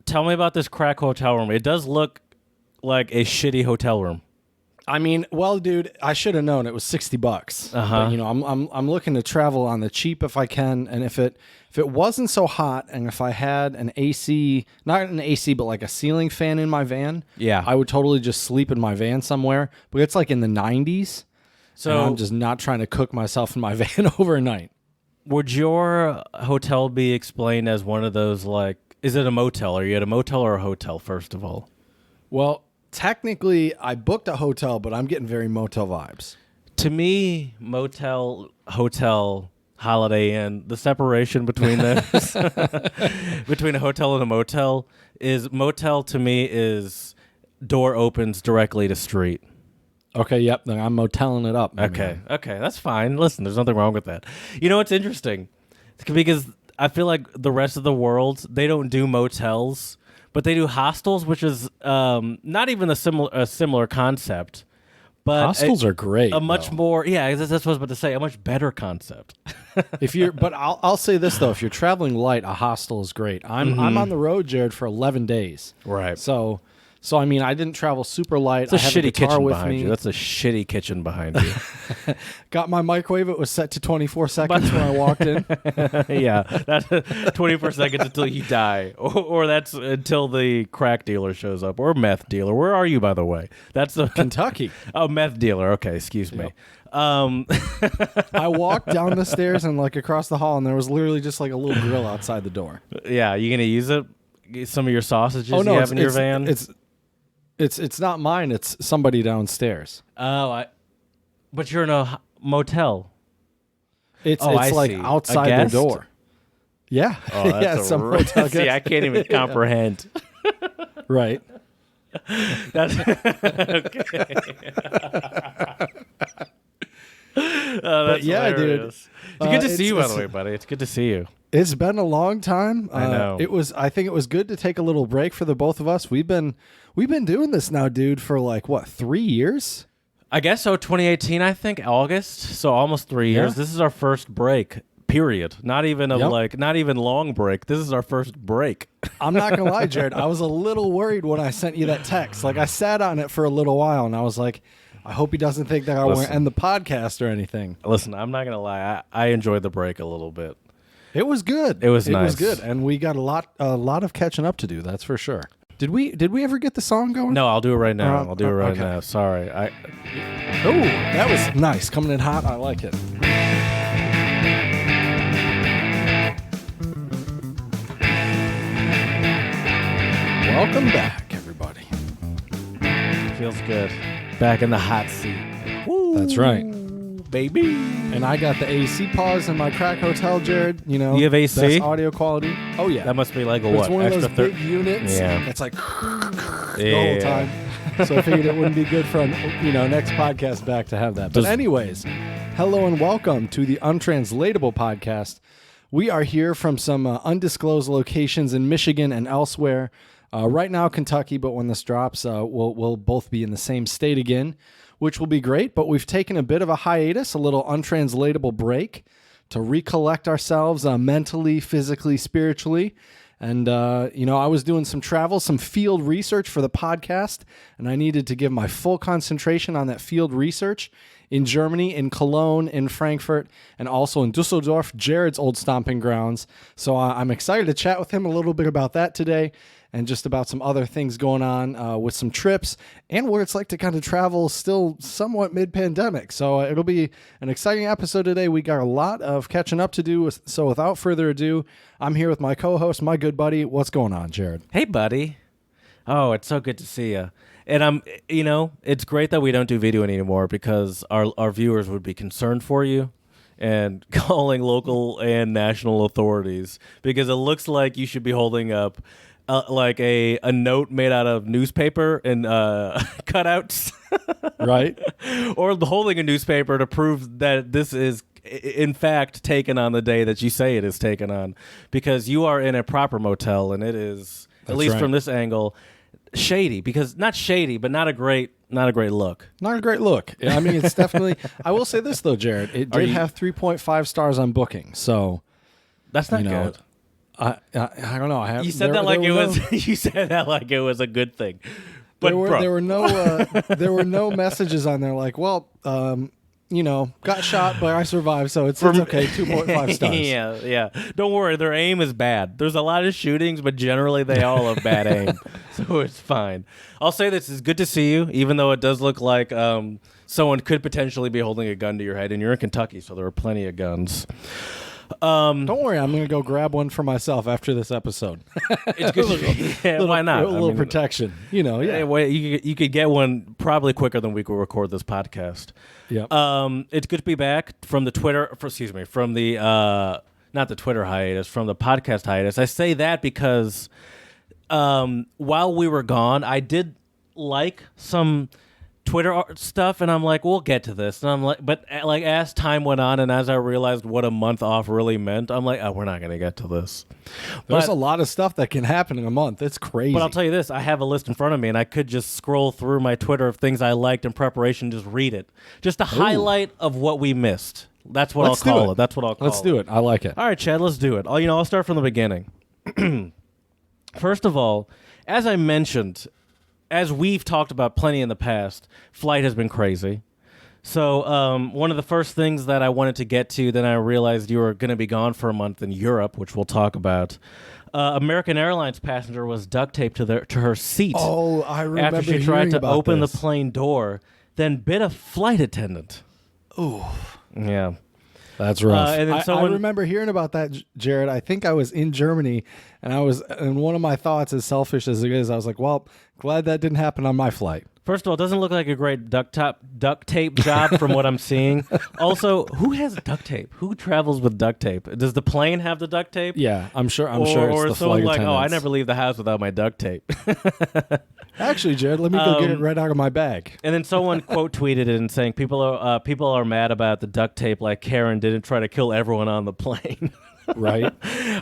tell me about this crack hotel room. It does look like a shitty hotel room. I mean, well, dude, I should have known it was $60. But, I'm looking to travel on the cheap if I can, and if it wasn't so hot, and if I had an AC, not an AC, but like a ceiling fan in my van, I would totally just sleep in my van somewhere. But it's like in the 90s, so I'm just not trying to cook myself in my van overnight. Would your hotel be explained as one of those, like, is it a motel? Are you at a motel or a hotel, first of all? Well, technically, I booked a hotel, but I'm getting very motel vibes. To me, motel, hotel, Holiday Inn, the separation between those, between a hotel and a motel, to me is door opens directly to street. Okay, yep, then I'm moteling it up. Okay, that's fine. Listen, there's nothing wrong with that. You know what's interesting? Because I feel like the rest of the world, they don't do motels, but they do hostels, which is not even a similar concept. But hostels are great. A much more, that's what I was about to say. A much better concept. But I'll say this though: if you're traveling light, a hostel is great. I'm on the road, Jared, for 11 days. Right. So I mean, I didn't travel super light. It's a shitty kitchen with behind me. you. That's a shitty kitchen behind you. Got my microwave. It was set to 24 seconds when I walked in. Yeah, that's 24 seconds until you die, or that's until the crack dealer shows up, or meth dealer. Where are you, by the way? That's the Kentucky. Oh, meth dealer. Okay, excuse me. I walked down the stairs and like across the hall, and there was literally just like a little grill outside the door. Yeah, you gonna use it? Get some of your sausages you have in your van? It's not mine. It's somebody downstairs. Oh, but you're in a motel. It's like outside their door. Yeah. Oh, that's hotel See, I can't even comprehend. Right. That's okay. That's hilarious. Dude. It's good to see you, by the way, buddy. It's good to see you. It's been a long time. I know. I think it was good to take a little break for the both of us. We've been doing this now, dude, for like what, 3 years? I guess so. 2018, I think, August. So almost 3 years. This is our first break. Period. Not even not even long break. This is our first break. I'm not gonna lie, Jared. I was a little worried when I sent you that text. Like I sat on it for a little while, and I was like, I hope he doesn't think that I want to end the podcast or anything. Listen, I'm not gonna lie. I enjoyed the break a little bit. It was good. It was nice. It was good, and we got a lot of catching up to do. That's for sure. Did we ever get the song going? No, I'll do it right now. I'll do it right now. Sorry. Oh, that was nice. Coming in hot. I like it. Welcome back, everybody. Feels good. Back in the hot seat. Woo, that's right. Baby. And I got the AC pause in my crack hotel, Jared. You know, you have AC? Best audio quality. Oh, yeah. That must be like it's one of those big units. Yeah. It's like the whole time. So I figured it wouldn't be good for, next podcast back to have that. But anyways, hello and welcome to the Untranslatable podcast. We are here from some undisclosed locations in Michigan and elsewhere. Right now, Kentucky, but when this drops, we'll both be in the same state again, which will be great. But we've taken a bit of a hiatus, a little untranslatable break to recollect ourselves mentally, physically, spiritually. And, I was doing some travel, some field research for the podcast, and I needed to give my full concentration on that field research in Germany, in Cologne, in Frankfurt, and also in Dusseldorf, Jared's old stomping grounds. So I'm excited to chat with him a little bit about that today and just about some other things going on with some trips and what it's like to kind of travel still somewhat mid-pandemic. So it'll be an exciting episode today. We got a lot of catching up to do. So without further ado, I'm here with my co-host, my good buddy. What's going on, Jared? Hey, buddy. Oh, it's so good to see you. And it's great that we don't do video anymore because our viewers would be concerned for you and calling local and national authorities because it looks like you should be holding up like a note made out of newspaper and cutouts. Right. Or holding a newspaper to prove that this is in fact taken on the day that you say it is taken on, because you are in a proper motel and it is, at least from this angle, shady. Because not shady, but not a great look. Not a great look. I mean, it's definitely. I will say this though, Jared. It did have 3.5 stars on Booking, so that's not good. I don't know. I have, You said that like it was. You said that like it was a good thing. But there were no messages on there like, well, got shot, but I survived, so it's okay. 2.5 stars. Yeah. Don't worry, their aim is bad. There's a lot of shootings, but generally they all have bad aim, so it's fine. I'll say this is good to see you, even though it does look like someone could potentially be holding a gun to your head, and you're in Kentucky, so there are plenty of guns. Don't worry, I'm going to go grab one for myself after this episode. It's good. Why not? A little protection, Yeah. You could get one probably quicker than we could record this podcast. Yeah. It's good to be back from the from the not the Twitter hiatus, from the podcast hiatus. I say that because while we were gone, I did like some Twitter stuff, and I'm like, we'll get to this. And I'm like, but like as time went on, and as I realized what a month off really meant, I'm like, oh, we're not gonna get to this. There's a lot of stuff that can happen in a month. It's crazy. But I'll tell you this: I have a list in front of me, and I could just scroll through my Twitter of things I liked in preparation, just read it, just a highlight of what we missed. That's what I'll call it. That's what I'll call it. Let's do it. I like it. All right, Chad, let's do it. I'll start from the beginning. First of all, as I mentioned, as we've talked about plenty in the past, flight has been crazy. So one of the first things that I wanted to get to, then I realized you were going to be gone for a month in Europe, which we'll talk about. American Airlines passenger was duct taped to her seat. Oh, I remember after she tried to open this. the plane door, then bit a flight attendant. Ooh. Yeah. That's rough. And then I remember hearing about that, Jared. I think I was in Germany, and one of my thoughts, as selfish as it is, I was like, well, glad that didn't happen on my flight. First of all, it doesn't look like a great duct tape job from what I'm seeing. Also, who has duct tape? Who travels with duct tape? Does the plane have the duct tape? Yeah, I'm sure it's the or someone flight like, attendants. oh, I never leave the house without my duct tape. Actually, Jared, let me go get it right out of my bag. And then someone quote tweeted it and saying people are mad about the duct tape, like Karen didn't try to kill everyone on the plane. Right.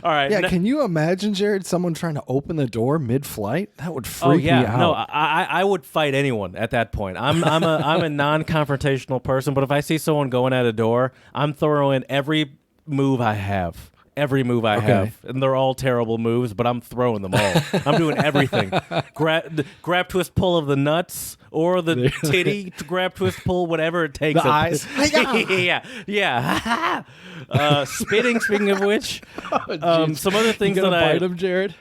All right. Yeah. Can you imagine, Jared, someone trying to open the door mid-flight? That would freak me out. No, I would fight anyone at that point. I'm a non-confrontational person, but if I see someone going at a door, I'm throwing every move I have. And they're all terrible moves, but I'm throwing them all. I'm doing everything. Grab, twist, pull of the nuts, or the titty, grab, twist, pull, whatever it takes. The eyes. Yeah. Spitting, speaking of which, some other things that bite him, Jared?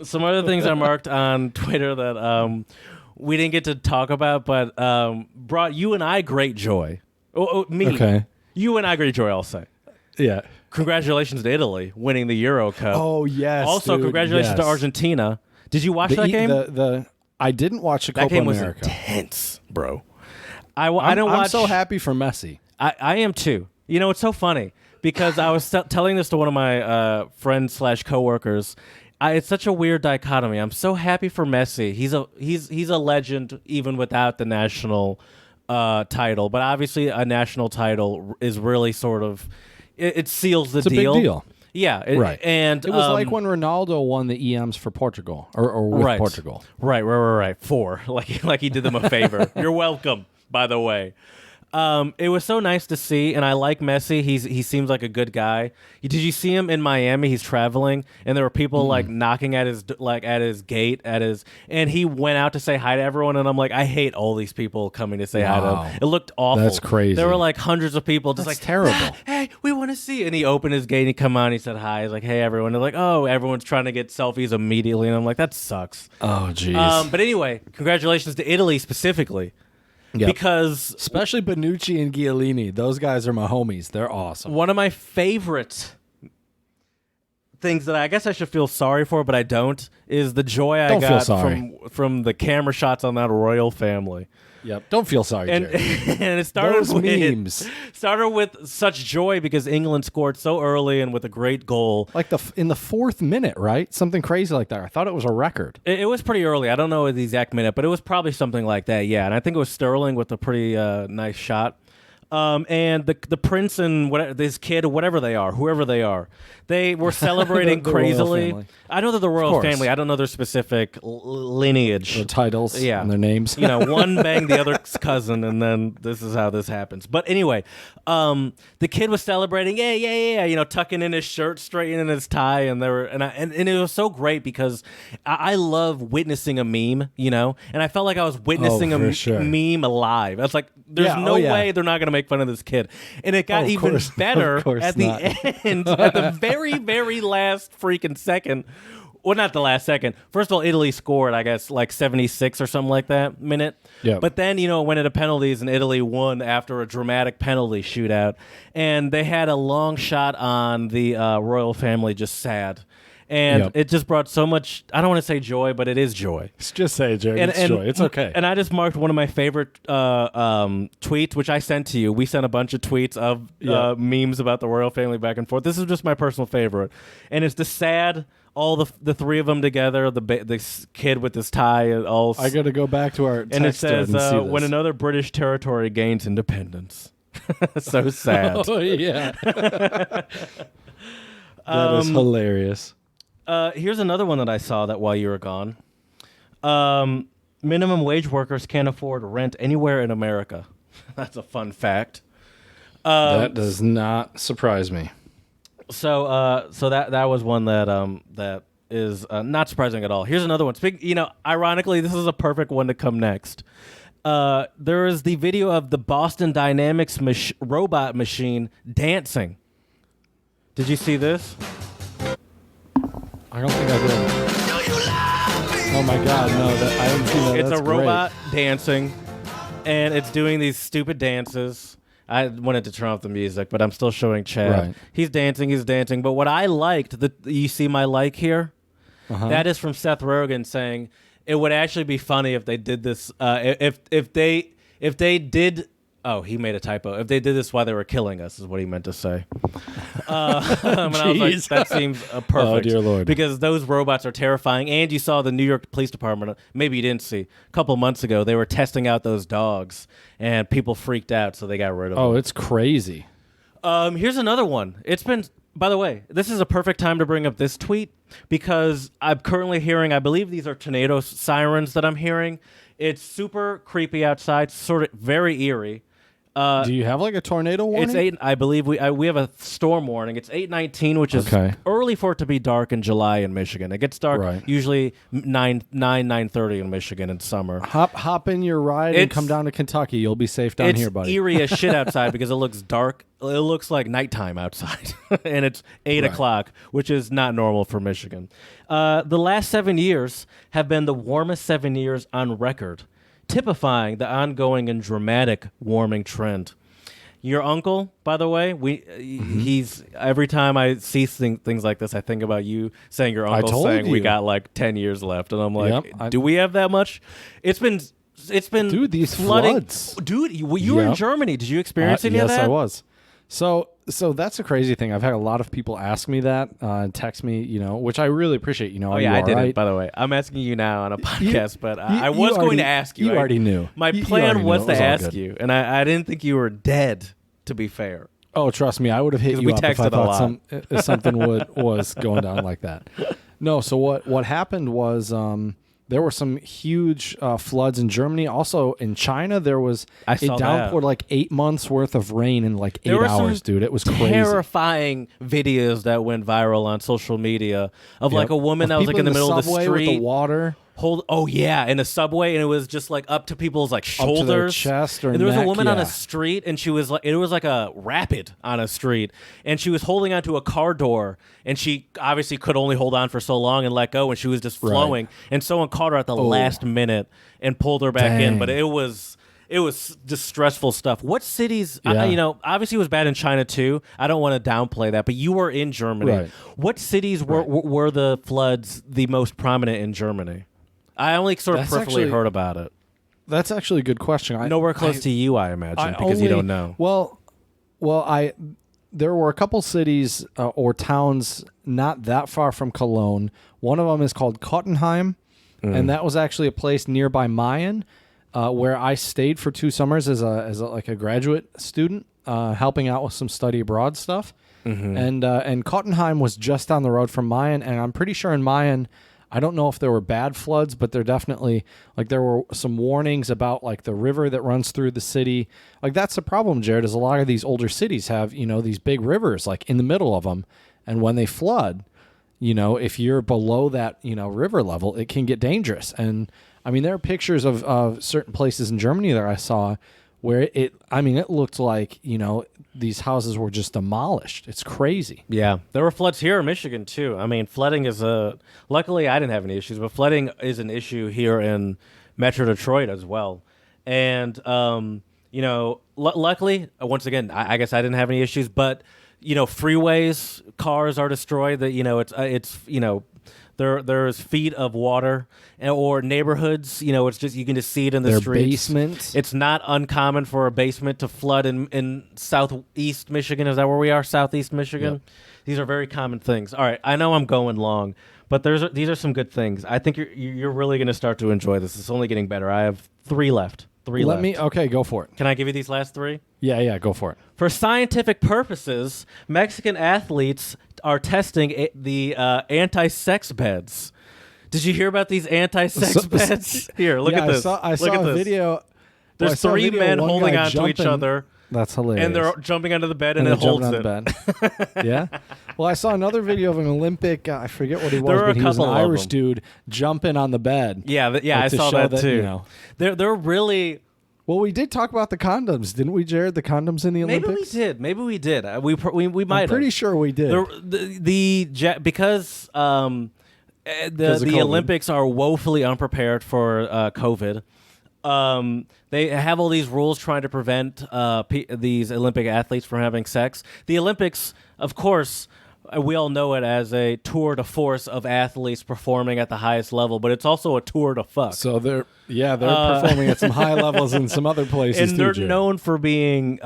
Some other things I marked on Twitter that we didn't get to talk about, but brought you and I great joy. Me. Okay. You and I great joy, I'll say. Yeah. Congratulations to Italy winning the Euro Cup. Oh, yes. Also, dude, congratulations to Argentina. Did you watch that game? I didn't watch the Copa That game was America. intense, bro. I'm so happy for Messi. I am too. It's so funny because I was telling this to one of my friends / coworkers. It's such a weird dichotomy. I'm so happy for Messi. He's a legend even without the national title. But obviously, a national title is really sort of it seals the deal. It's a big deal. Yeah, right. And it was like when Ronaldo won the EMs for Portugal or with Portugal. Right. 4, like he did them a favor. You're welcome, by the way. It was so nice to see, and I like Messi. He seems like a good guy. Did you see him in Miami? He's traveling, and there were people like knocking at his gate and he went out to say hi to everyone. And I'm like, I hate all these people coming to say hi to him. It looked awful. That's crazy. There were like hundreds of people just That's like terrible. Hey, we want to see you. And he opened his gate and he come out and he said hi. He's like, hey everyone. They're like, oh, everyone's trying to get selfies immediately, and I'm like, that sucks. Oh jeez. But anyway, congratulations to Italy specifically. Yep. Because especially Bonucci and Chiellini, those guys are my homies. They're awesome. One of my favorite things that I guess I should feel sorry for, but I don't, is the joy I got from the camera shots on that royal family. Yep. Don't feel sorry, Jared. And it started those with memes. Started with such joy because England scored so early and with a great goal. Like in the 4th minute, right? Something crazy like that. I thought it was a record. It was pretty early. I don't know the exact minute, but it was probably something like that. Yeah, and I think it was Sterling with a pretty nice shot. And the prince and whatever, this kid, whatever they are, whoever they are, they were celebrating The royal crazily. family. I know they're the royal course. family. I don't know their specific lineage. Their titles Yeah. and their names. One banged the other's cousin, and then this is how this happens. But anyway, the kid was celebrating, yeah, tucking in his shirt, straightening his tie, and they were, and it was so great because I love witnessing a meme, and I felt like I was witnessing for sure. meme alive. I was like, there's no way they're not going to make fun of this kid, and it got even better at the end, at the very, very last freaking second. Well, not the last second. First of all, Italy scored, I guess, like 76 or something like that minute. Yeah. But then, it went into penalties, and Italy won after a dramatic penalty shootout. And they had a long shot on the royal family just sad. And it just brought so much, I don't want to say joy, but it is joy. Just say it, Jerry. It's joy. It's okay. And I just marked one of my favorite tweets, which I sent to you. We sent a bunch of tweets of memes about the royal family back and forth. This is just my personal favorite. And it's the sad, all the three of them together, the kid with his tie. All I got to go back to our text and it says, and see this. when another British territory gains independence. So sad. Oh, yeah. That is hilarious. Here's another one that I saw that while you were gone. Minimum wage workers can't afford rent anywhere in America. That's a fun fact. That does not surprise me. So that was one that is not surprising at all. Here's another one. Ironically, this is a perfect one to come next. There is the video of the Boston Dynamics robot machine dancing. Did you see this? I don't think I did. Oh my God, no! I haven't seen that. It's That's a robot dancing, and it's doing these stupid dances. I wanted to turn off the music, but I'm still showing Chad. Right. He's dancing. But what I liked, you see my like here? That is from Seth Rogen saying it would actually be funny if they did this. If they did. Oh, he made a typo. If they did this while they were killing us, is what he meant to say. And I was like, that seems perfect. Oh, dear Lord. Because those robots are terrifying. And you saw the New York Police Department, maybe you didn't see, a couple months ago, they were testing out those dogs, and people freaked out, so they got rid of them. Oh, it's crazy. Here's another one. It's been, by the way, this is a perfect time to bring up this tweet, because I'm currently hearing, I believe these are tornado sirens that I'm hearing. It's super creepy outside, sort of very eerie. Do you have like a tornado warning? It's 8. I believe we have a storm warning. It's 8:19, which is early for it to be dark in July in Michigan. It gets dark usually 9:30 in Michigan in summer. Hop in your ride and come down to Kentucky. You'll be safe down here, buddy. It's eerie as shit outside because it looks dark. It looks like nighttime outside, and it's 8 o'clock, which is not normal for Michigan. The last 7 years have been the warmest 7 years on record, typifying the ongoing and dramatic warming trend. Your uncle, by the way, he's every time I see things like this, I think about you saying your uncle saying we got like 10 years left, and I'm like, do we have that much? It's been dude, these flooding. Floods. Dude, you were in Germany. Did you experience any of that? Yes, I was. So that's a crazy thing. I've had a lot of people ask me that and text me, which I really appreciate. Oh yeah, I didn't. By the way, I'm asking you now on a podcast, but I was going to ask you. You already knew. My plan was to ask you, and I didn't think you were dead. To be fair. Oh, trust me, I would have hit you up if I thought something was going down like that. No, so what happened was there were some huge floods in Germany. Also in China, there was a downpour, like 8 months worth of rain in like 8 hours, dude. It was crazy. Terrifying videos that went viral on social media of like a woman that was like in the middle of the street with the water. In a subway, and it was just like up to people's like shoulders, up to their chest or and there was neck, a woman on a street, and she was like, it was like a rapid on a street, and she was holding onto a car door, and she obviously could only hold on for so long and let go, and she was just flowing, and someone caught her at the last minute and pulled her back in, but it was just stressful stuff. What cities, obviously it was bad in China too. I don't want to downplay that, but you were in Germany. Right. What cities were the floods the most prominent in Germany? I only sort of peripherally heard about it. That's actually a good question. Nowhere close to you, I imagine, because you don't know. Well, there were a couple cities or towns not that far from Cologne. One of them is called Kottenheim, and that was actually a place nearby Mayen where I stayed for 2 summers as like a graduate student, helping out with some study abroad stuff. And Kottenheim was just down the road from Mayen, and I'm pretty sure in Mayen, I don't know if there were bad floods, but there definitely, like, there were some warnings about, like, the river that runs through the city. Like, that's the problem, Jared, is a lot of these older cities have, these big rivers, like, in the middle of them. And when they flood, if you're below that, river level, it can get dangerous. And, I mean, there are pictures of certain places in Germany that I saw where it looked like, these houses were just demolished. It's crazy. Yeah. There were floods here in Michigan, too. I mean, flooding is luckily, I didn't have any issues, but flooding is an issue here in Metro Detroit as well. And, luckily, once again, I guess I didn't have any issues, but, freeways, cars are destroyed. There's feet of water, or neighborhoods. It's just, you can just see it in the streets. Basements. It's not uncommon for a basement to flood in southeast Michigan. Is that where we are? Southeast Michigan. Yep. These are very common things. All right, I know I'm going long, but these are some good things. I think you're really going to start to enjoy this. It's only getting better. I have 3 left. Okay, go for it. Can I give you these last 3? Yeah, go for it. For scientific purposes, Mexican athletes are testing the anti-sex beds. Did you hear about these anti-sex beds? Here, look at this. I saw a video. There's 3 men holding on to each other. That's hilarious. And they're jumping under the bed, and it holds it. Yeah. Well, I saw another video of an Olympic. I forget what he was, but he was an Irish dude jumping on the bed. Yeah, I saw that too. They're really. Well, we did talk about the condoms, didn't we, Jared? The condoms in the Olympics. Maybe we did. We might. I'm pretty sure we did. Because the Olympics are woefully unprepared for COVID. They have all these rules trying to prevent these Olympic athletes from having sex. The Olympics, of course, we all know it as a tour de force of athletes performing at the highest level, but it's also a tour de fuck. So they're performing at some high levels in some other places, and they're known for being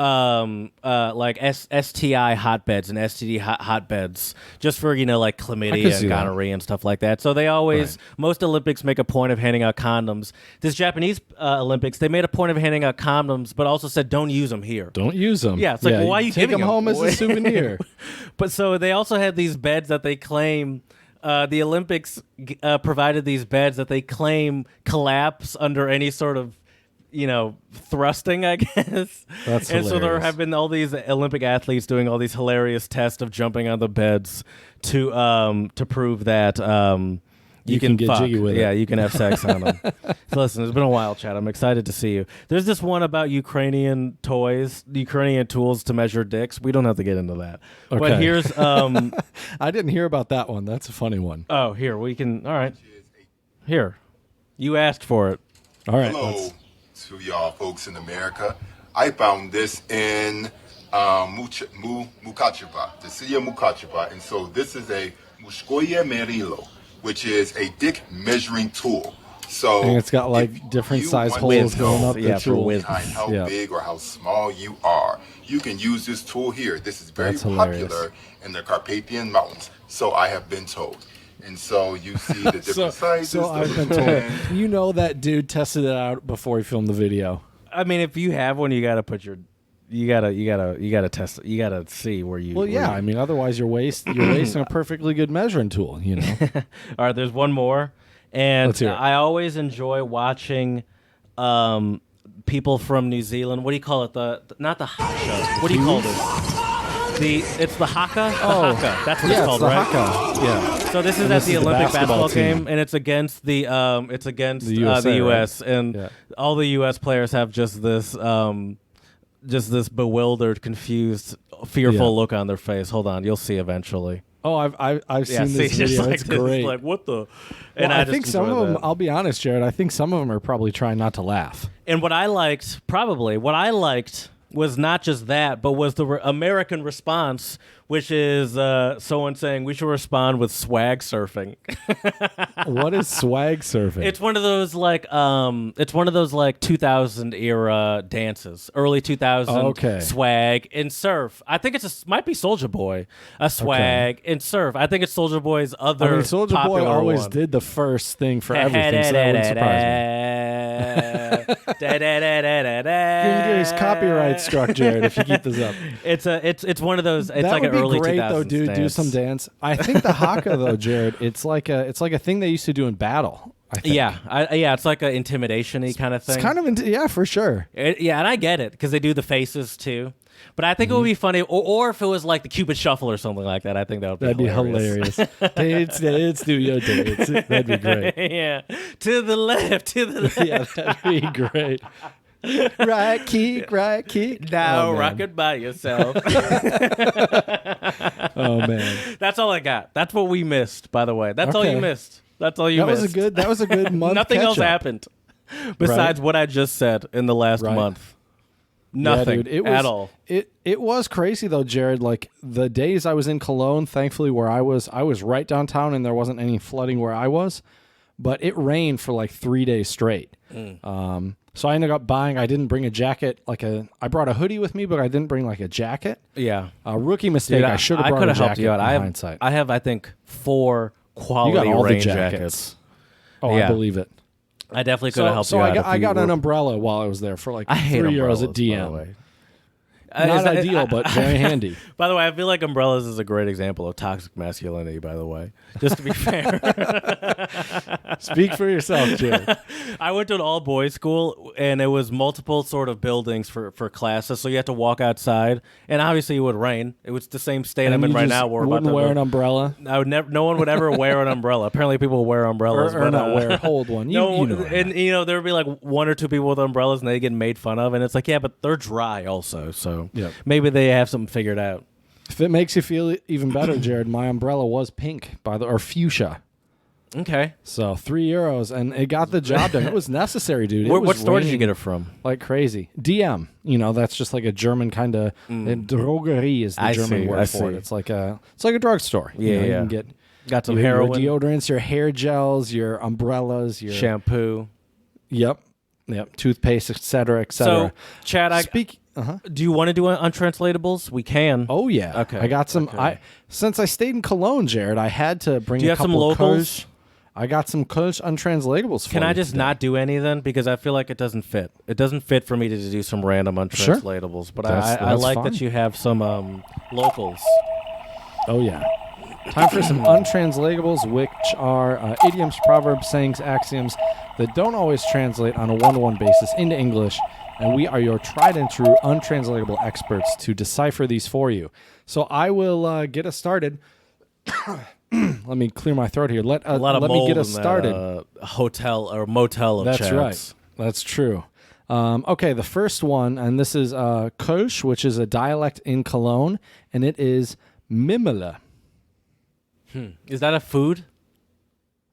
like STI hotbeds and STD hotbeds, just for like chlamydia and gonorrhea and stuff like that. So they always, most Olympics make a point of handing out condoms. This Japanese Olympics, they made a point of handing out condoms, but also said don't use them here. Don't use them. Yeah, it's like, well, why are you take giving them home as a souvenir? But so they also had these beds that they claim. The Olympics provided these beds that they claim collapse under any sort of thrusting, I guess. That's and hilarious. So there have been all these Olympic athletes doing all these hilarious tests of jumping on the beds to prove that you can get fuck. jiggy with it. Yeah, you can have sex on them. So listen, it's been a while, Chad. I'm excited to see you. There's this one about Ukrainian tools to measure dicks. We don't have to get into that. Okay. But here's I didn't hear about that one. That's a funny one. Oh, here we can. All right, here, you asked for it. All right. Hello to y'all folks in America. I found this in Mukachepa, the city of Mukachepa. And so this is a Mushkoye Merilo, which is a dick measuring tool. So and it's got like different size holes going up the tool. Behind how big or how small you are, you can use this tool here. This is very popular in the Carpathian Mountains, so I have been told. And so you see the different sizes. So I've been told. You know that dude tested it out before he filmed the video. I mean, if you have one, you gotta put your, you gotta test it. You gotta see where you. Well, yeah. I mean, otherwise you're wasting a perfectly good measuring tool. All right, there's one more, and I always enjoy watching people from New Zealand. What do you call it? Not the haka. What do you call this? It's the haka. Haka. That's what it's called, right? Haka. Yeah. So this is at the Olympic basketball game, and it's against the US, and all the US players have just this bewildered, confused, fearful look on their face. Hold on, you'll see eventually. Oh, I've seen this video. It's great. Like, what the? And I think some of them. I'll be honest, Jared. I think some of them are probably trying not to laugh. And what I liked was not just that, but was the American response, which is someone saying we should respond with swag surfing. What is swag surfing? It's one of those like 2000 era dances, early 2000 swag and surf. I think might be Soulja Boy, a swag and surf. I think it's Soulja Boy's other. Soulja Boy always one. did the first thing for everything, so that wouldn't surprise me. You're gonna get his copyright struck, Jared, if you keep this up. It's one of those. It's that like would an early be great 2000s though, dude. dance. Do some dance. I think the haka though, Jared. It's like a thing they used to do in battle. I think. Yeah, it's like an intimidation-y kind of thing. It's kind of for sure. Yeah, and I get it because they do the faces too. But I think it would be funny, or if it was like the Cupid Shuffle or something like that. I think that'd be hilarious. Dance, do your dance. That'd be great. Yeah, to the left. Yeah, that'd be great. Right kick. Now rock it by yourself. Oh man, that's all I got. That's what we missed, by the way. That's all you missed. That's all you missed. That was a good month. Nothing else catch-up. happened besides what I just said in the last month. Nothing at all. It was crazy though, Jared. Like the days I was in Cologne, thankfully where I was right downtown and there wasn't any flooding where I was, but it rained for like 3 days straight. So I ended up buying. I didn't bring a jacket. I brought a hoodie with me, but I didn't bring like a jacket. Yeah, a rookie mistake. I should have brought a jacket. Helped you out. Hindsight. I have I think 4 quality you got all rain the jackets. Oh, yeah. I believe it. I definitely could have helped you out. So I got an umbrella while I was there for like I hate €3 at DM. Not ideal, but very handy. By the way, I feel like umbrellas is a great example of toxic masculinity, by the way. Just to be fair. Speak for yourself, Jared. I went to an all-boys school, and it was multiple sort of buildings for classes, so you had to walk outside, and obviously it would rain. It was the same state I'm in right now. Wouldn't wear an umbrella? I would never. No one would ever wear an umbrella. Apparently people wear umbrellas. Or not wear, hold one. You know. And, there would be like 1 or 2 people with umbrellas, and they get made fun of, and it's like, yeah, but they're dry also, so maybe they have something figured out. If it makes you feel even better, Jared, my umbrella was pink or fuchsia. Okay. So €3, and it got the job done. It was necessary, dude. What store did you get it from? Like crazy. DM. That's just like a German kind of drogerie is the German word for it. It's like a drugstore. Yeah, You can got some heroin, your deodorants, your hair gels, your umbrellas, your shampoo. Yep. Toothpaste, etc., etc. So, Chad, do you want to do untranslatables? We can. Oh yeah. Okay. I got some. Since I stayed in Cologne, Jared, I had to bring. Do you a have some couple locals? I got some Kölsch untranslatables for Can you I just today. not do any then? Because I feel like it doesn't fit. It doesn't fit for me to do some random untranslatables. Sure. But I like fine. that you have some locals. Oh yeah. Time for some untranslatables, which are idioms, proverbs, sayings, axioms that don't always translate on a one-to-one basis into English, and we are your tried and true untranslatable experts to decipher these for you. So I will get us started. Let me clear my throat here. Let me get us started. Hotel or motel of That's chats. Right. That's true. Okay, the first one, and this is Kölsch, which is a dialect in Cologne, and it is Mimmele. Is that a food?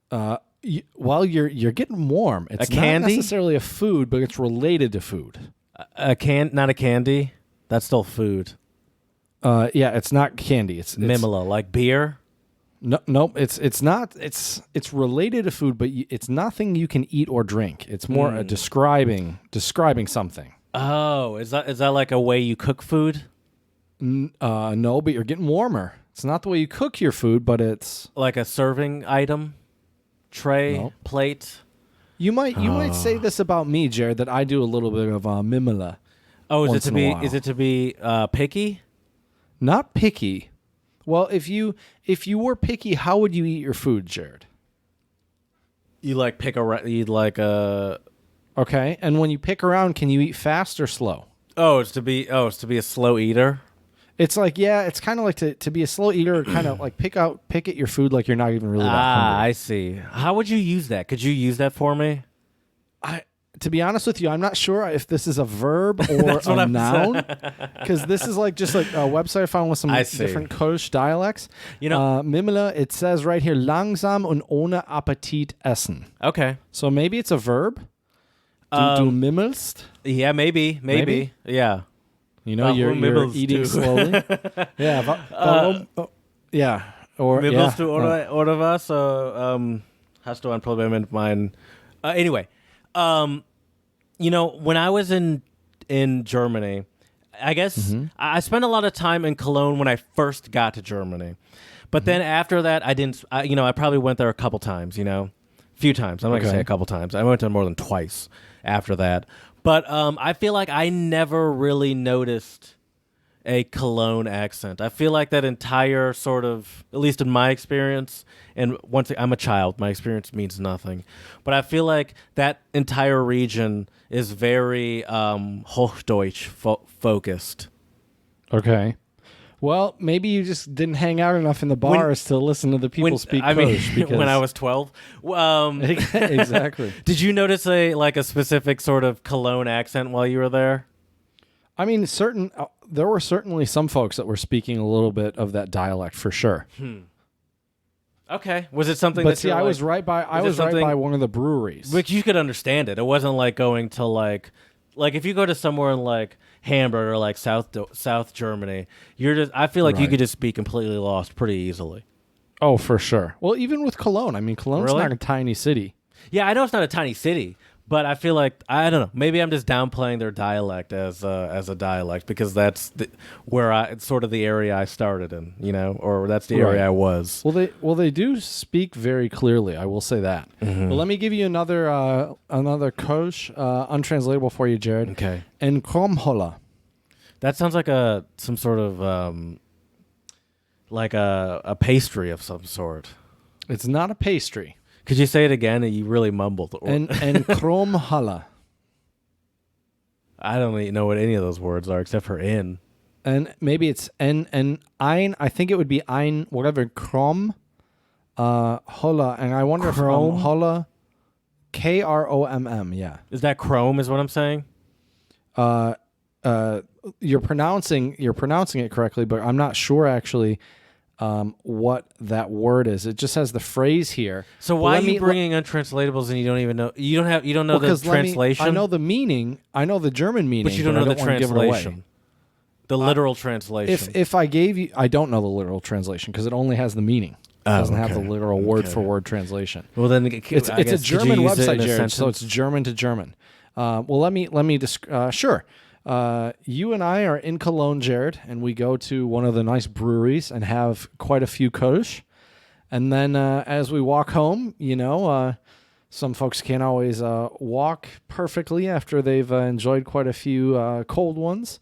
Well, you're getting warm. It's not candy? necessarily a food, but it's related to food. Not a candy. That's still food. Yeah, it's not candy. It's Mimela, like beer. No, nope. It's not. It's related to food, but it's nothing you can eat or drink. It's more describing something. Oh, is that like a way you cook food? No, but you're getting warmer. It's not the way you cook your food, but it's like a serving item, tray, plate. You might say this about me, Jared, that I do a little bit of mimela. Oh, is it to be picky? Not picky. Well, if you were picky, how would you eat your food, Jared? You like Okay, and when you pick around, can you eat fast or slow? It's to be a slow eater. It's like, it's kind of like to be a slow eater, kind of like pick at your food like you're not even really that hungry. I see. How would you use that? Could you use that for me? To be honest with you, I'm not sure if this is a verb or a noun, because this is like just like a website I found with some different Kölsch dialects. Mimmele, it says right here, langsam und ohne Appetit essen. Okay. So maybe it's a verb. Du mimmelst? Yeah, maybe. Yeah. You know, you're eating slowly. Yeah. Ja. Or Mir yeah. willst du oder was? Hast du ein Problem mit mein? Anyway, you know, when I was in Germany, I guess I spent a lot of time in Cologne when I first got to Germany, but then after that, I didn't. I probably went there a couple times. You know, a few times. I'm not gonna say a couple times. I went there more than twice after that. But I feel like I never really noticed a Cologne accent. I feel like that entire sort of, at least in my experience, and once I'm a child, my experience means nothing. But I feel like that entire region is very Hochdeutsch focused. Okay. Well, maybe you just didn't hang out enough in the bars to listen to the people speak Kölsch. Because when I was 12. Exactly. Did you notice a specific sort of Cologne accent while you were there? I mean, there were certainly some folks that were speaking a little bit of that dialect for sure. Okay. Was it something? But see, I was right by one of the breweries. But you could understand it. It wasn't like going to like if you go to somewhere in like Hamburg or like South Germany, I feel like you could just be completely lost pretty easily. Oh, for sure. Well, even with Cologne, I mean, Cologne's not a tiny city. Yeah, I know it's not a tiny city, but I feel like I don't know. Maybe I'm just downplaying their dialect as a dialect because that's it's sort of the area I started in, you know, or that's the area I was. Well, they do speak very clearly. I will say that. But let me give you another Kölsch, untranslatable for you, Jared. Okay. En Kromholla. That sounds like some sort of like a pastry of some sort. It's not a pastry. Could you say it again? You really mumbled. En Kromholla. I don't even know what any of those words are except for in. And maybe it's en and ein. I think it would be ein whatever Krom, Holla. And I wonder if Holla, Kromm. Yeah. Is that Chrome? Is what I'm saying. You're pronouncing it correctly, but I'm not sure actually what that word is. It just has the phrase here. So why are you bringing untranslatables and you don't even know? You don't know the translation. I know the meaning. I know the German meaning, but you don't know the translation. The literal translation. If I gave you, I don't know the literal translation because it only has the meaning. It doesn't have the literal word for word translation. Well, then it's a German website, Jared. So it's German to German. Well, let me sure. You and I are in Cologne, Jared, and we go to one of the nice breweries and have quite a few Kölsch. And then as we walk home, you know, some folks can't always walk perfectly after they've enjoyed quite a few cold ones.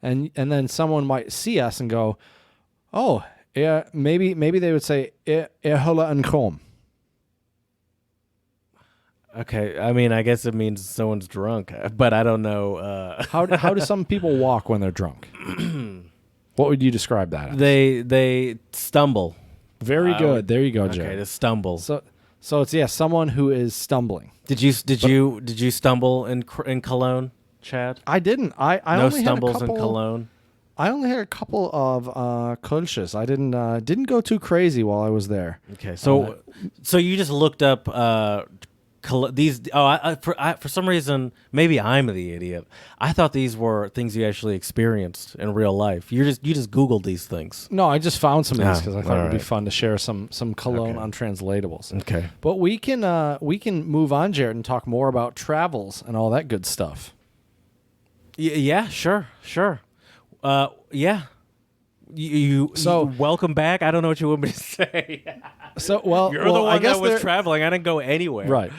And then someone might see us and go, oh, yeah, maybe they would say, Holla en Krom. Okay, I mean, I guess it means someone's drunk, but I don't know. How do some people walk when they're drunk? What would you describe that as? They stumble. Very good. There you go, Jay. Okay, to stumble. So it's someone who is stumbling. Did you stumble in Cologne, Chad? I didn't. I no only stumbles had a couple, in Cologne. I only had a couple of Kölsches. I didn't go too crazy while I was there. Okay, so you just looked up these. For some reason, maybe I'm the idiot. I thought these were things you actually experienced in real life. You just Googled these things. No, I just found some of these because I thought it would be fun to share some Cologne untranslatables. Okay, but we can move on, Jared, and talk more about travels and all that good stuff. Yeah, sure. Yeah. You welcome back. I don't know what you want me to say. You're the one I guess that was traveling. I didn't go anywhere. Right.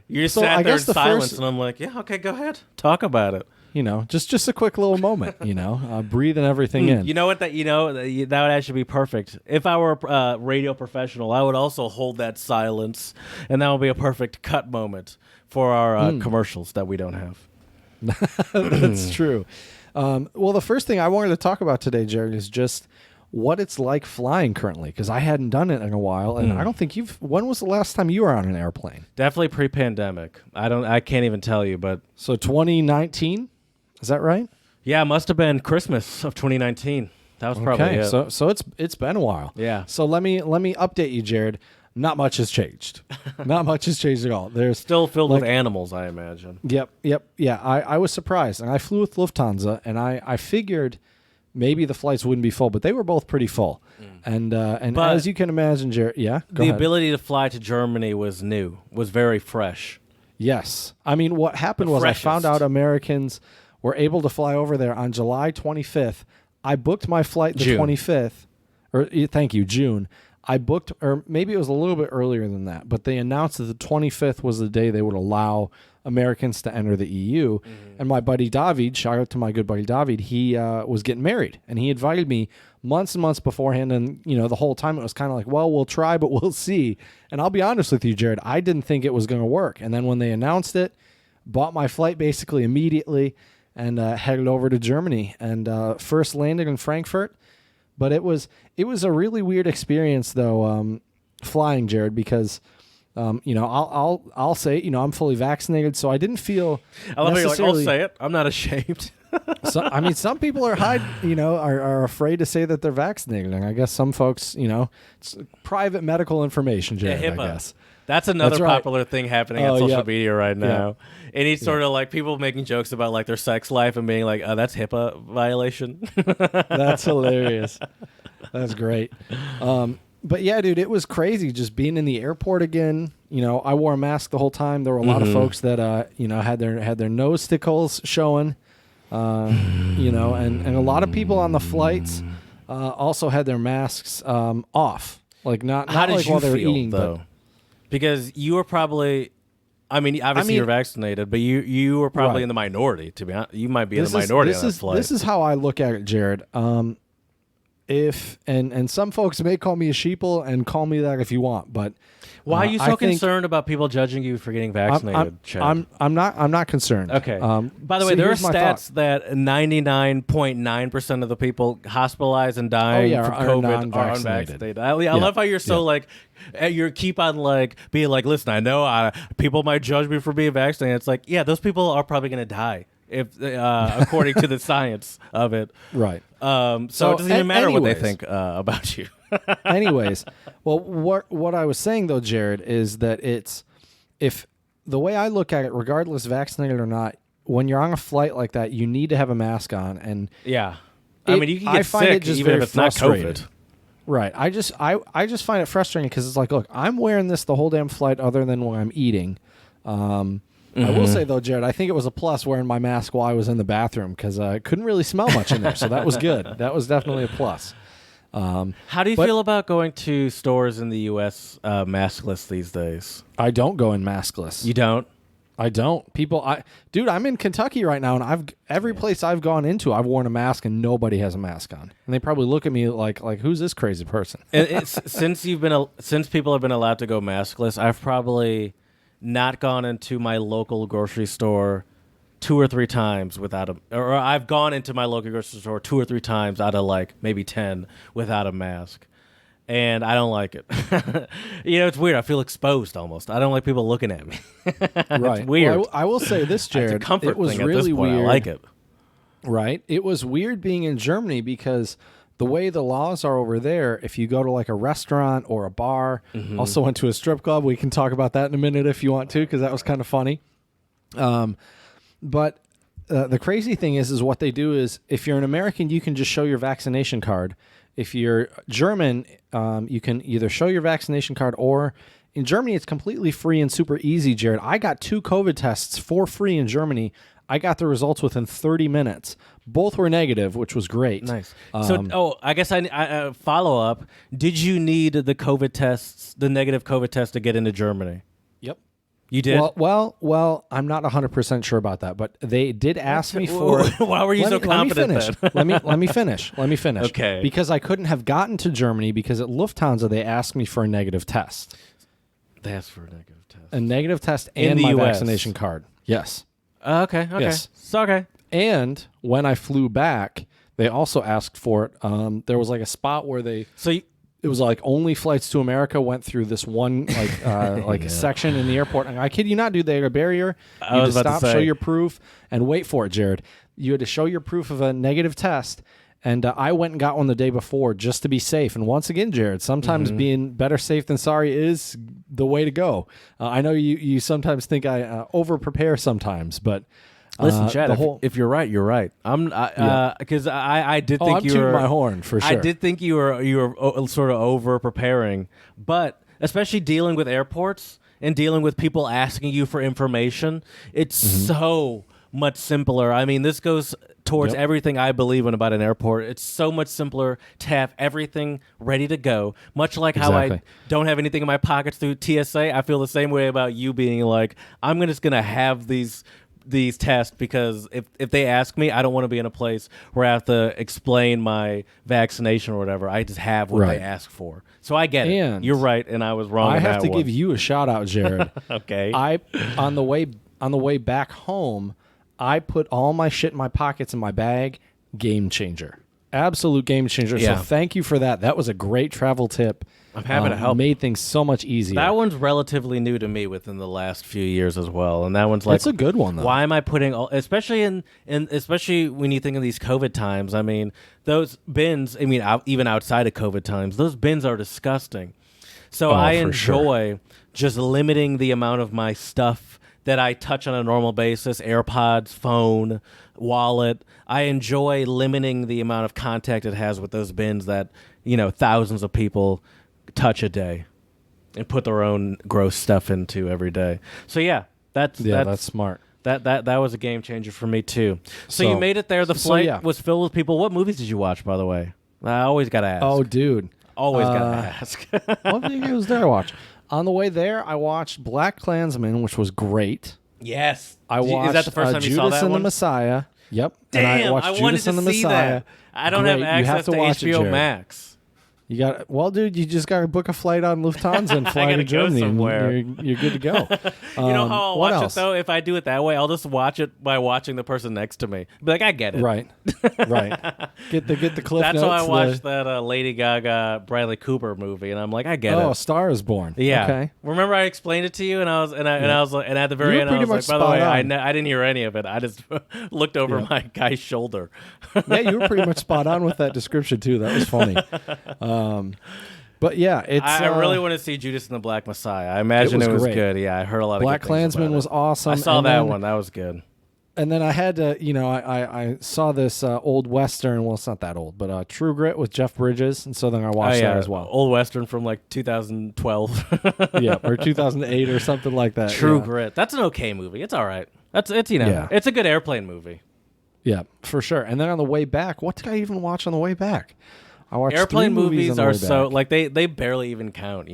You just sat there in silence, and I'm like, yeah, okay, go ahead, talk about it. You know, just a quick little moment. You know, breathing everything in. You know what? That would actually be perfect. If I were a radio professional, I would also hold that silence, and that would be a perfect cut moment for our commercials that we don't have. That's true. Well, the first thing I wanted to talk about today, Jared, is just what it's like flying currently, because I hadn't done it in a while, and I don't think when was the last time you were on an airplane? Definitely pre-pandemic. I can't even tell you, but so 2019, is that right? Yeah, it must have been Christmas of 2019. That was probably it. So it's been a while. Yeah. So let me update you, Jared. not much has changed. Not much has changed at all. There's Still filled with animals, I imagine. Yep. Yeah, I was surprised. And I flew with Lufthansa, and I figured maybe the flights wouldn't be full, but they were both pretty full. And But as you can imagine, Jared, go The ahead. ability to fly to Germany was very fresh. Yes. I mean, what happened was I found out Americans were able to fly over there on July 25th. I booked my flight the June. 25th. Thank you, June. I booked, or maybe it was a little bit earlier than that, but they announced that the 25th was the day they would allow Americans to enter the EU. And my buddy David, shout out to my good buddy David, he was getting married, and he invited me months and months beforehand. And, the whole time it was kind of like, well, we'll try, but we'll see. And I'll be honest with you, Jared, I didn't think it was going to work. And then when they announced it, bought my flight basically immediately and headed over to Germany and first landed in Frankfurt. But it was a really weird experience, though, flying, Jared, because I'll say it, I'm fully vaccinated, so I didn't feel I love how you're like, I'll necessarily. say it. I'm not ashamed. Some people are are afraid to say that they're vaccinated, and I guess some folks, it's private medical information, Jared. HIPAA. I guess That's another That's right. popular thing happening on social yep. media right now. Any sort of like people making jokes about like their sex life and being like, that's HIPAA violation. That's hilarious. That's great. But yeah, dude, it was crazy just being in the airport again. I wore a mask the whole time. There were a lot of folks that had their nose stickles showing. And a lot of people on the flights also had their masks off. Like not How did like you while they were feel eating, though? Because you were probably, obviously you're vaccinated, but you were probably Right. in the minority. To be honest, you might be in This the is- minority this on that is flight. this is how I look at it, Jared. If and some folks may call me a sheeple and call me that if you want, but Why are you I so think concerned about people judging you for getting vaccinated, Chad? I'm not concerned. Okay. By the so way, there are here's my thought. stats that 99.9% of the people hospitalized and dying from are COVID are non-vaccinated. unvaccinated. I love how you're so like, you keep on like being like, listen, I know people might judge me for being vaccinated. It's like, yeah, those people are probably going to die if according to the science of it. Right. So it doesn't even matter what they anyways. think about you. Anyways, well, what I was saying though, Jared, is that if the way I look at it, regardless vaccinated or not, when you're on a flight like that, you need to have a mask on, and Yeah. You can I get find sick it just even very if it's not frustrating. COVID. Right. I just find it frustrating because it's like, look, I'm wearing this the whole damn flight, other than when I'm eating. I will say though, Jared, I think it was a plus wearing my mask while I was in the bathroom because I couldn't really smell much in there, so that was good. That was definitely a plus. How do you but- feel about going to stores in the U.S. Maskless these days? I don't go in maskless. You don't? I don't. Dude, I'm in Kentucky right now, and every place I've gone into, I've worn a mask, and nobody has a mask on, and they probably look at me like who's this crazy person? Since people have been allowed to go maskless, I've probably not gone into my local grocery store 2 or 3 times or I've gone into my local grocery store 2 or 3 times out of like maybe 10 without a mask. And I don't like it. It's weird. I feel exposed almost. I don't like people looking at me. Right. It's weird. Well, I will say this, Jared. It's a comfort it was thing at really this point. weird. I like it. Right. It was weird being in Germany because the way the laws are over there, if you go to like a restaurant or a bar, also went to a strip club. We can talk about that in a minute if you want to, because that was kind of funny. But the crazy thing is what they do is if you're an American, you can just show your vaccination card. If you're German, you can either show your vaccination card, or in Germany, it's completely free and super easy, Jared. I got 2 COVID tests for free in Germany. I got the results within 30 minutes. Both were negative, which was great. Nice. I guess I follow up. Did you need the COVID tests, the negative COVID test, to get into Germany? Yep. You did? Well, I'm not 100% sure about that, but they did ask me for. Why were you so confident then? let me finish. Okay. Because I couldn't have gotten to Germany because at Lufthansa they asked me for a negative test. They asked for a negative test. A negative test In and the my US. vaccination card. Yes. Okay. Yes. It's okay. And when I flew back, they also asked for it. There was like a spot where it was like only flights to America went through this one section in the airport. And I kid you not, dude, they had a barrier. You had to stop, show your proof, and wait for it, Jared. You had to show your proof of a negative test, And I went and got one the day before just to be safe. And once again, Jared, sometimes being better safe than sorry is the way to go. I know you sometimes think I over-prepare sometimes, but... Listen, Chad, if you're right, you're right. Because I did think I'm you tooting were... my horn, for sure. I did think you were sort of over-preparing, but especially dealing with airports and dealing with people asking you for information, it's so much simpler. I mean, this goes towards everything I believe in about an airport. It's so much simpler to have everything ready to go. Much like how I don't have anything in my pockets through TSA, I feel the same way about you being like, I'm just going to have these tests because if they ask me, I don't want to be in a place where I have to explain my vaccination or whatever. I just have what they ask for. So I get it. You're right, and I was wrong. I have to give you a shout out, Jared. Okay. On the way back home, I put all my shit in my pockets in my bag. Game changer. Absolute game changer. Yeah. So thank you for that. That was a great travel tip. I'm happy to help. Made things so much easier. That one's relatively new to me within the last few years as well, and that one's like, it's a good one though. Why am I putting all, especially especially when you think of these COVID times? I mean, those bins. I mean, even outside of COVID times, those bins are disgusting. So I enjoy just limiting the amount of my stuff that I touch on a normal basis: AirPods, phone, wallet. I enjoy limiting the amount of contact it has with those bins that thousands of people touch a day and put their own gross stuff into every day. So that's smart. That was a game changer for me too. So you made it there. The flight was filled with people. What movies did you watch, by the way? I always gotta ask. Oh, dude, always gotta ask. What movie was there to watch? On the way there, I watched Black Klansman, which was great. Yes, I watched. Is that the first time you Judas saw that and one? the Messiah. Yep. Damn, and I watched wanted Judas to and the see Messiah. that. I don't have access to HBO Max. You got dude. You just got to book a flight on Lufthansa and fly to Germany. Somewhere. You're good to go. You know how I'll watch it though? If I do it that way, I'll just watch it by watching the person next to me. Be like, I get it. Right. Get the cliff That's notes. why I watched that Lady Gaga Bradley Cooper movie, and I'm like, I get it. Oh, A Star Is Born. Yeah. Okay. Remember I explained it to you, and I was like, and at the very end, I was like, by the way, I didn't hear any of it. I just looked over my guy's shoulder. Yeah, you were pretty much spot on with that description too. That was funny. But yeah, it's. I really want to see Judas and the Black Messiah. I imagine it was good. Yeah, I heard a lot of Black good things Klansman about was it. awesome. I saw that one. That was good. And then I had to, I saw this old Western. Well, it's not that old, but True Grit with Jeff Bridges. And so then I watched that as well. Old Western from like 2012. Yeah, or 2008 or something like that. True Grit. That's an okay movie. It's all right. It's a good airplane movie. Yeah, for sure. And then on the way back, what did I even watch on the way back? I watched airplane movies are so back. like they barely even count,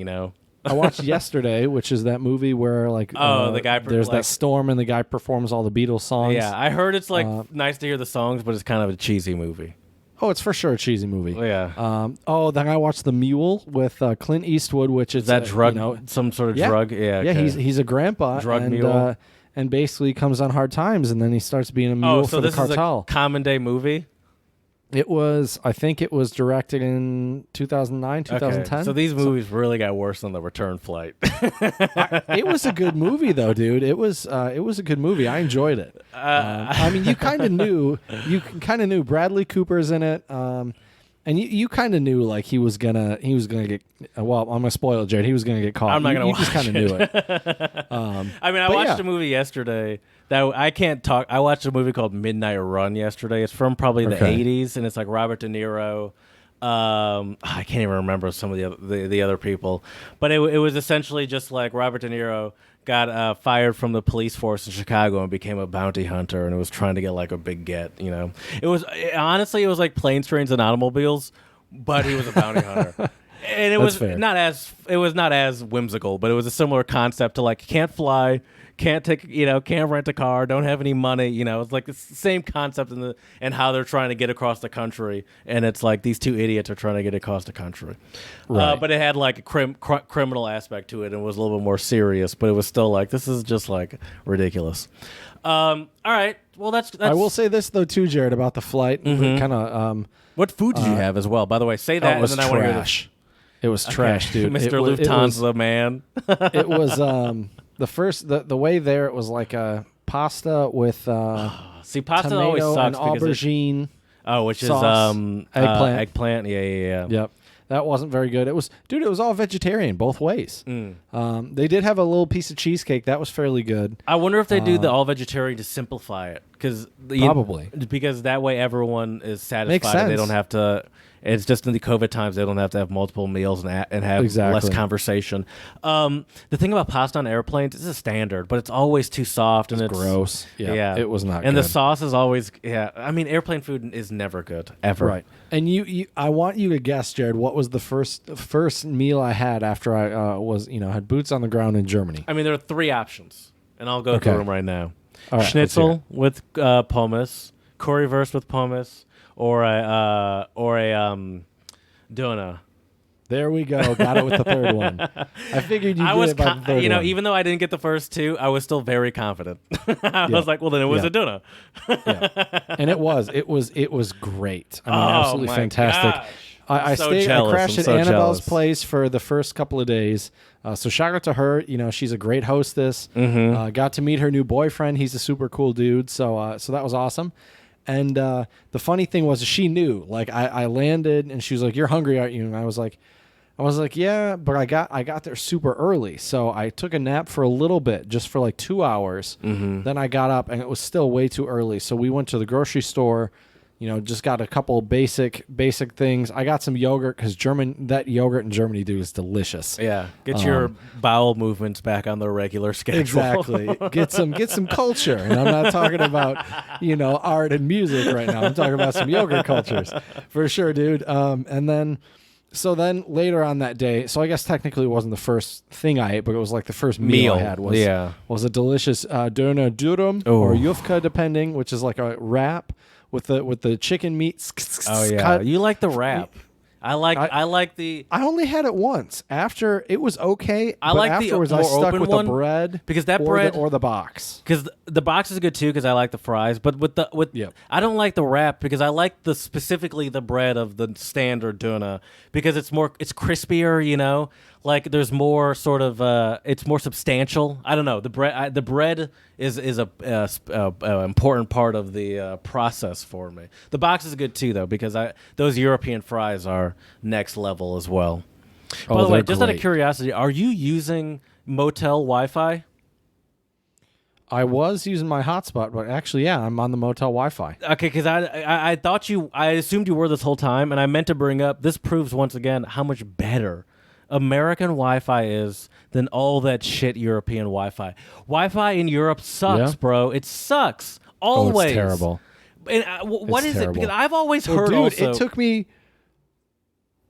I watched Yesterday, which is that movie where like the guy there's that storm and the guy performs all the Beatles songs. Yeah, I heard it's like nice to hear the songs, but it's kind of a cheesy movie. Oh, it's for sure a cheesy movie. Yeah. Then I watched The Mule with Clint Eastwood, which is that drug, some sort of drug. Yeah. Yeah, he's a grandpa. Mule. And basically comes on hard times, and then he starts being a mule for the cartel. Is a common day movie? I think it was directed in 2009, 2010. Okay. So these movies really got worse than The Return Flight. It was a good movie, though, dude. It was a good movie. I enjoyed it. I mean, you kind of knew Bradley Cooper's in it. And you kind of knew like he was gonna get. Well, I'm gonna spoil it, Jared. He was gonna get caught. I'm not gonna. You just kind of knew it. I mean, I watched a movie yesterday that I can't talk. I watched a movie called Midnight Run yesterday. It's from probably the '80s, and it's like Robert De Niro. I can't even remember some of the other people, but it was essentially just like Robert De Niro got fired from the police force in Chicago and became a bounty hunter, and it was trying to get like a big get. It was honestly like Planes, Trains, and Automobiles, but he was a bounty hunter. And it was not as whimsical, but it was a similar concept to like can't fly, can't rent a car, don't have any money. It's like the same concept and how they're trying to get across the country, and it's like these two idiots are trying to get across the country. Right. But it had like a criminal aspect to it, and it was a little bit more serious. But it was still like this is just like ridiculous. All right, well that's. I will say this though too, Jared, about the flight. Kind of. What food did you have as well? By the way, say that. It was and then trash. It was trash, dude. Mr. Lufthansa, man. It was the way there. It was like a pasta with see, pasta tomato always sucks and aubergine. Oh, which sauce, is eggplant. eggplant. Yeah. Yep. That wasn't very good. It was all vegetarian both ways. They did have a little piece of cheesecake. That was fairly good. I wonder if they do the all vegetarian to simplify it, Probably. because that way everyone is satisfied. Makes And they sense. don't have to. It's just in the COVID times they don't have to have multiple meals and have Exactly. less conversation. The thing about pasta on airplanes is a standard, but it's always too soft and it's Gross. Yeah, It was not And good. the sauce is always I mean, airplane food is never good ever. Right. And I want you to guess, Jared, what was the first meal I had after I had boots on the ground in Germany? I mean, there are three options, and I'll go Okay. through them right now. All right, let's hear Schnitzel with pommes, currywurst with pommes, or a doner. There we go. Got it with the third one. I figured you I did was, it by the third one. even though I didn't get the first two, I was still very confident. I was like, well, then it was a doner. And it was great. I mean, Oh, absolutely my fantastic. gosh. I So stayed. jealous. I crashed I'm at so Annabelle's jealous. place for the first couple of days. So shout out to her. She's a great hostess. Got to meet her new boyfriend. He's a super cool dude. So that was awesome. And the funny thing was, she knew. Like I landed, and she was like, "You're hungry, aren't you?" And I was like, "Yeah," but I got there super early, so I took a nap for a little bit, just for like 2 hours. Then I got up, and it was still way too early. So we went to the grocery store. Just got a couple basic things. I got some yogurt because that yogurt in Germany, dude, is delicious. Yeah, get your bowel movements back on the regular schedule. Exactly. Get some culture. And I'm not talking about, art and music right now. I'm talking about some yogurt cultures. For sure, dude. So then later on that day, so I guess technically it wasn't the first thing I ate, but it was like the first meal I had was a delicious Döner Dürüm or Yufka, depending, which is like a wrap with the chicken meat. Oh yeah, cut. you like the wrap. I like the. I only had it once. After it was okay. I but like the afterwards I more stuck open with one, the bread because that or bread or the box. Because the box is good too, because I like the fries. But Yep. I don't like the wrap because I like specifically the bread of the standard doner because it's crispier. Like there's more sort of it's more substantial. I don't know. The bread is a important part of the process for me. The box is good too though, because those European fries are next level as well. By the way, they're just out of great. curiosity, are you using motel Wi-Fi? I was using my hotspot, but actually, yeah, I'm on the motel Wi-Fi. Okay, because I assumed you were this whole time, and I meant to bring up, this proves once again how much better American Wi-Fi is than all that shit European Wi-Fi. Wi-Fi in Europe sucks, Yeah? bro. It sucks. Always. Oh, it's terrible. And what It's is terrible. it? Because I've always Well, heard dude, also. it took me.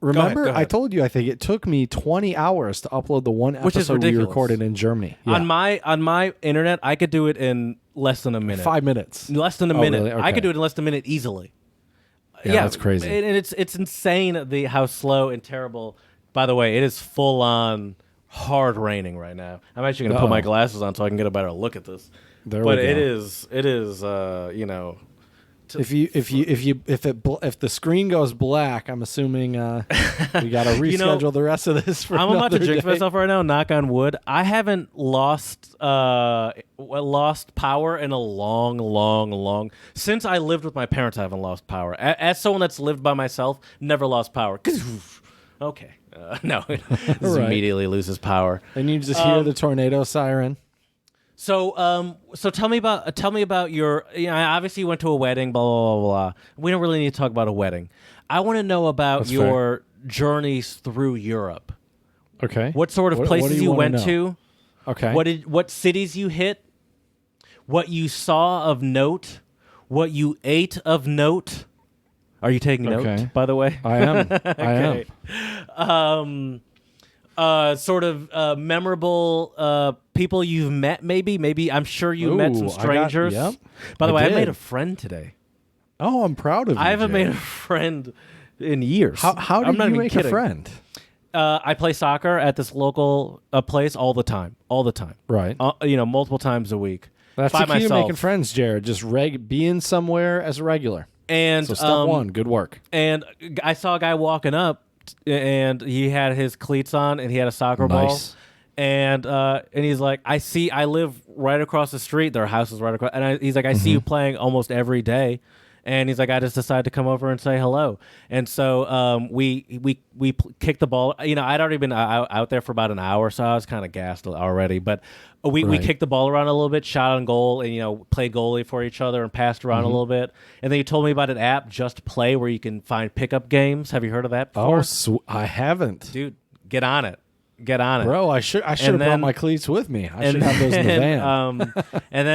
Go Remember, ahead. I told you. I think it took me 20 hours to upload the one Which is episode we ridiculous. recorded in Germany. Yeah. on my internet, I could do it in less than a minute. 5 minutes. Less than a Oh, minute. really? I Okay. could do it in less than a minute easily. Yeah, that's crazy. And it's insane how slow and terrible. By the way, it is full on hard raining right now. I'm actually going to put my glasses on so I can get a better look at this. There but we go. it is If the screen goes black, I'm assuming we got to reschedule the rest of this. I'm about to another jinx day. myself right now. Knock on wood. I haven't lost power in a long since I lived with my parents. I haven't lost power. As someone that's lived by myself, never lost power. Okay, no, this Right. immediately loses power. And you just hear the tornado siren. So tell me about your. Obviously you went to a wedding. Blah blah blah blah. We don't really need to talk about a wedding. I want to know about That's your journeys through Europe. Okay. What sort of What do places you wanna went know? to? Okay. What cities you hit? What you saw of note? What you ate of note? Are you taking Okay. note, by the way? I am. Okay. Sort of memorable people you've met, maybe. I'm sure you met some Ooh, I got- strangers. yep, By the I way, I did. made a friend today. Oh, I'm proud of you. I haven't Jay. made a friend in years. How I'm did not you even make kidding. a friend? I play soccer at this local place all the time. Right. Multiple times a week. That's by the key to myself. making friends, Jared. Just being somewhere as a regular. And So step one, good work. And I saw a guy walking up, and he had his cleats on, and he had a soccer ball. Nice. And he's like, I live right across the street. Their house is right across. And he's like, I see you playing almost every day. And he's like, I just decided to come over and say hello. And so we kicked the ball. You know, I'd already been out there for about an hour, so I was kind of gassed already. But we kicked the ball around a little bit, shot on goal, and, you know, played goalie for each other and passed around a little bit. And then he told me about an app, Just Play, where you can find pickup games. Have you heard of that before? Oh, I haven't. Dude, get on it. Get on it, bro. I should have brought my cleats with me. I should have those in the van. and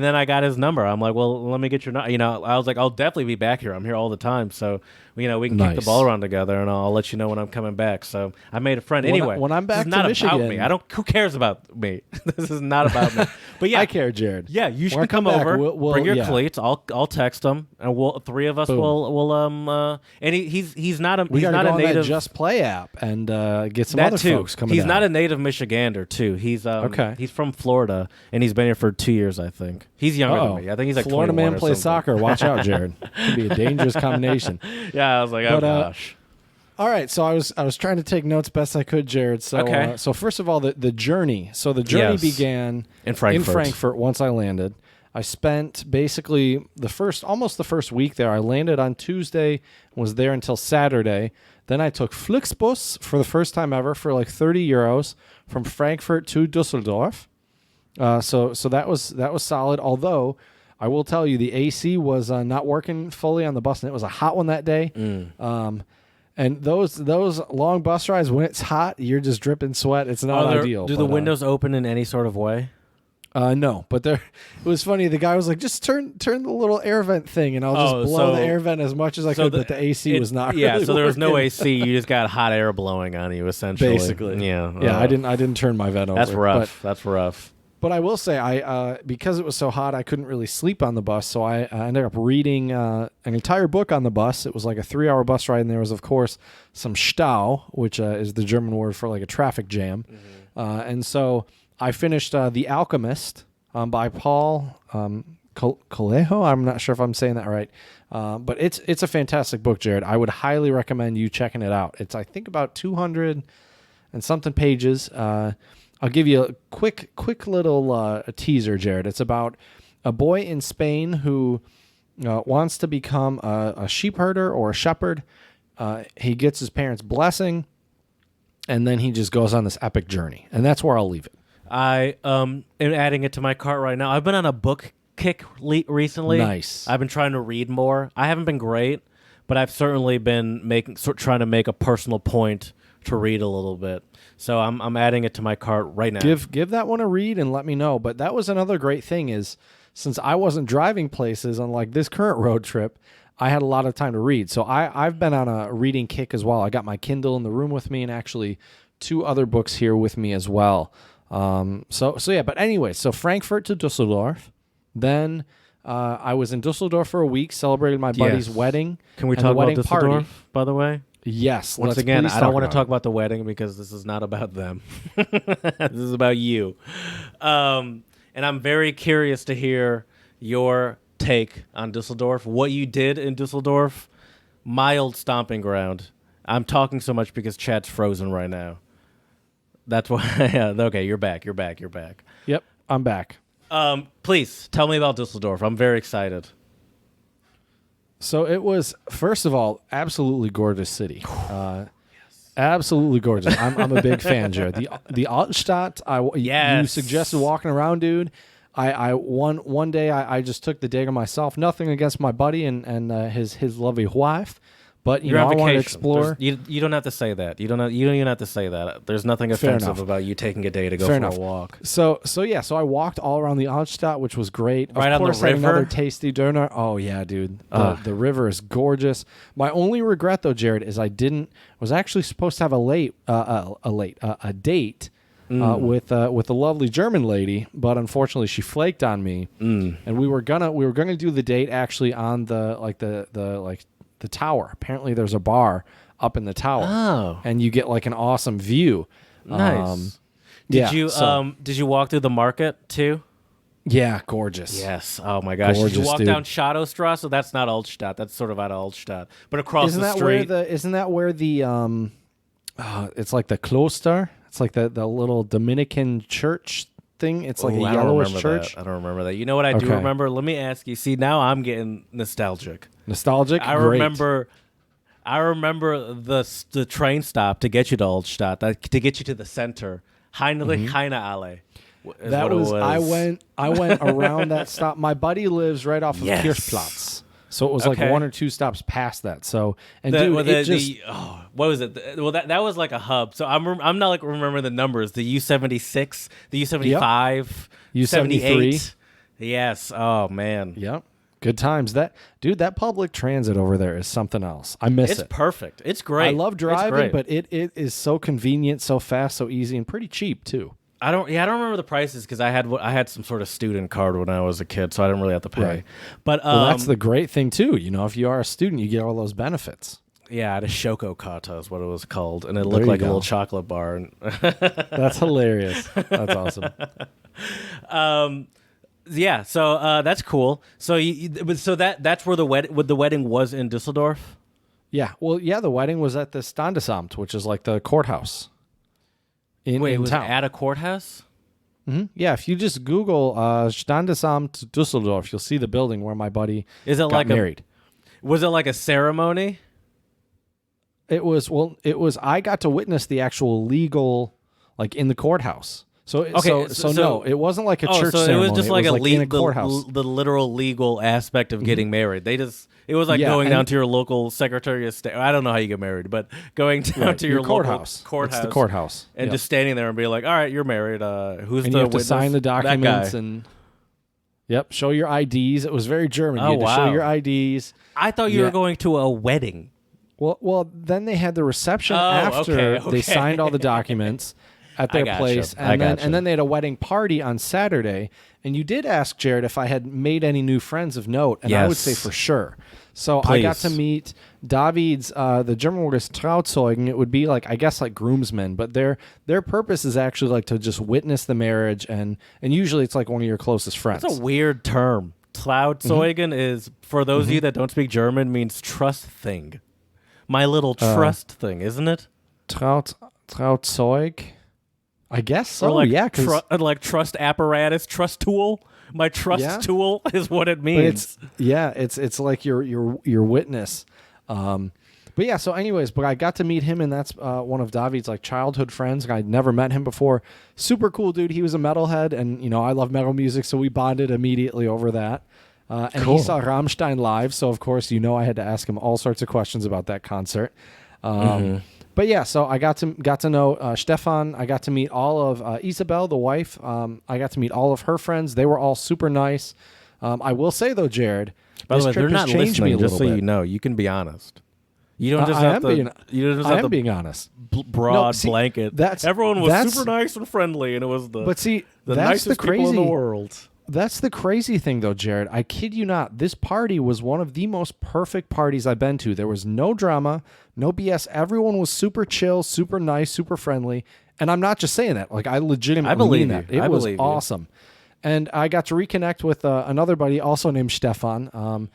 then I got his number. I'm like, well, let me get your number. You know, I was like, I'll definitely be back here. I'm here all the time, so you know we can kick the ball around together, and I'll let you know when I'm coming back. So I made a friend. Anyway, when I'm back this is not to Michigan, about me. I don't. Who cares about me? This is not about me. But yeah, I care, Jared. Yeah, you should When I come back, over. we'll bring your cleats. I'll text them, and three of us will. And he's not a we he's gotta not go a on native. that Just Play app and get some That other too. folks coming. He's down. not a native Michigander too. He's okay. He's from Florida, and he's been here for 2 years, I think. He's younger than me. I think he's like Florida 21 man or plays something. soccer. Watch out, Jared. Could be a dangerous combination. Yeah, I was like, oh gosh. All right, so I was trying to take notes best I could, Jared. So okay. So first of all, the journey. So the journey began in Frankfurt. Once I landed, I spent basically almost the first week there. I landed on Tuesday, was there until Saturday. Then I took Flixbus for the first time ever for like 30 euros from Frankfurt to Düsseldorf. So that was solid. Although I will tell you, the AC was not working fully on the bus, and it was a hot one that day. And those long bus rides, when it's hot, you're just dripping sweat. It's not ideal. Do the windows open in any sort of way? No, but it was funny. The guy was like, just turn the little air vent thing, and I'll just blow the air vent as much as I could, but the AC was not Yeah, really so there was no working. AC. You just got hot air blowing on you, essentially. Basically. Yeah. Yeah, I didn't turn my vent over. That's rough. That's rough. But I will say, I because it was so hot, I couldn't really sleep on the bus, so I ended up reading an entire book on the bus. It was like a 3-hour bus ride, and there was, of course, some Stau, which is the German word for like a traffic jam. And so I finished The Alchemist by Paul Coelho. I'm not sure if I'm saying that right, but it's a fantastic book, Jared. I would highly recommend you checking it out. It's, I think, about 200 and something pages. I'll give you a quick little teaser, Jared. It's about a boy in Spain who wants to become a sheep herder or a shepherd. He gets his parents' blessing, and then he just goes on this epic journey. And that's where I'll leave it. I am adding it to my cart right now. I've been on a book kick recently. Nice. I've been trying to read more. I haven't been great, but I've certainly been trying to make a personal point to read a little bit. So I'm adding it to my cart right now. Give that one a read and let me know. But that was another great thing is, since I wasn't driving places on like this current road trip, I had a lot of time to read. So I've been on a reading kick as well. I got my Kindle in the room with me, and actually 2 other books here with me as well. So yeah. But anyway, so Frankfurt to Düsseldorf. Then I was in Düsseldorf for a week, celebrated my buddy's wedding. Can we talk about Düsseldorf, party. by the way? Yes. Once again, I don't want to talk about the wedding because this is not about them. This is about you. And I'm very curious to hear your take on Düsseldorf, what you did in Düsseldorf, my old stomping ground. I'm talking so much because chat's frozen right now. That's why. Okay, you're back. Yep, I'm back. Please tell me about Düsseldorf. I'm very excited. So it was, first of all, absolutely gorgeous city. Absolutely gorgeous. I'm a big fan, Jared. The Altstadt. You suggested walking around, dude. One day I just took the day to myself. Nothing against my buddy and his lovely wife, but You're I on wanted to vacation. explore. You don't have to say that. You don't even have to say that. There's nothing offensive about you taking a day to go for a walk. So I walked all around the Altstadt, which was great. Right of course, on the river. Another tasty donut. Oh yeah, dude. The river is gorgeous. My only regret though, Jared, is I was actually supposed to have a date with a lovely German lady, but unfortunately she flaked on me. And we were gonna do the date actually on the tower. Apparently there's a bar up in the tower, and you get like an awesome view. Nice. Did you walk through the market too? Yeah, gorgeous. Yes. Oh my gosh. Gorgeous, did you walk dude. down Shadowstrasse? So that's not Altstadt. That's sort of out of Altstadt, but across Isn't the that street. where the it's like the Kloster? It's like the little Dominican church thing. It's like a Ooh, I don't yellowish remember church. that. I don't remember that. You know what I do Okay. remember? Let me ask you. See, now I'm getting nostalgic. Nostalgic? I Great. remember the train stop to get you to Altstadt, to get you to the center. Heinrich Heine Allee. Is That what it was, I went around that stop. My buddy lives right off of Yes. Kirchplatz. So it was like Okay. 1 or 2 stops past that. So, and The, dude, well, it just, what was it? Well, that was like a hub. So I'm not like remembering the numbers. The U-76, the U-75, U-73. Yes. Oh man. yep. Good times. That public transit over there is something else. I miss It's it. perfect. It's great. I love It's driving, great. but it is so convenient, so fast, so easy, and pretty cheap too. I don't remember the prices because I had some sort of student card when I was a kid, so I didn't really have to pay. Right. But Well, that's the great thing too. You know, if you are a student, you get all those benefits. yeah, I had a Shoko Kata is what it was called, and it There looked you like a go. little chocolate bar. And That's hilarious. That's awesome. yeah, so that's cool. So that's where the wedding was in Dusseldorf. Yeah. Well, yeah, the wedding was at the Standesamt, which is like the courthouse in Wait, was it town. at a courthouse? Yeah, if you just Google Standesamt Düsseldorf, you'll see the building where my buddy Is it got like married. Was it like a ceremony? It was I got to witness the actual legal, like in the courthouse. So Okay, so so- no, it wasn't like a church so ceremony. it was just like in a courthouse. the literal legal aspect of getting married. It was like Yeah, going and- down to your local Secretary of State. I don't know how you get married, but going down Right, to your courthouse. local courthouse. It's the courthouse. And Yep. just standing there and be like, all right, you're married. Who's and the you have to witness? sign the That documents guy. and yep, show your IDs. It was very German. Oh, You had to show wow. your IDs. I thought you Yeah. were going to a wedding. Well, then they had the reception Oh, after okay. they signed all the documents at their gotcha. place, I gotcha. and then they had a wedding party on Saturday. And you did ask Jared if I had made any new friends of note, and I would Yes. say for sure. So I got to Please. meet David's. The German word is Trauzeugen. It would be like, I guess, like groomsmen, but their purpose is actually like to just witness the marriage, and usually it's like one of your closest friends. That's a weird term. Trauzeugen is, for those of you that don't speak German, means trust thing. My little trust thing, isn't it? Trauzeug. I guess so. Or like yeah, 'cause- like trust apparatus, trust tool. My trust Yeah. tool is what it but means. it's like your witness. But yeah, so anyways, but I got to meet him, and that's one of David's like childhood friends. I'd never met him before. Super cool dude. He was a metalhead, and I love metal music, so we bonded immediately over that. And Cool. he saw Rammstein live, so of course I had to ask him all sorts of questions about that concert. But yeah, so I got to know Stefan. I got to meet all of Isabel, the wife. I got to meet all of her friends. They were all super nice. I will say though, Jared, By this the way, trip they're has not changed me a listening. Just so little you bit. know, you can be honest. You don't just I have am to. being- You don't just I have am to being honest. broad No, see, blanket. that's- Everyone was that's- super nice and friendly, and it was the But see, the that's nicest the people in the crazy. world. That's the crazy thing, though, Jared. I kid you not. This party was one of the most perfect parties I've been to. There was no drama, no BS. Everyone was super chill, super nice, super friendly. And I'm not just saying that. Like, I legitimately I believe mean that. you. It I was believe you. awesome. And I got to reconnect with another buddy, also named Stefan.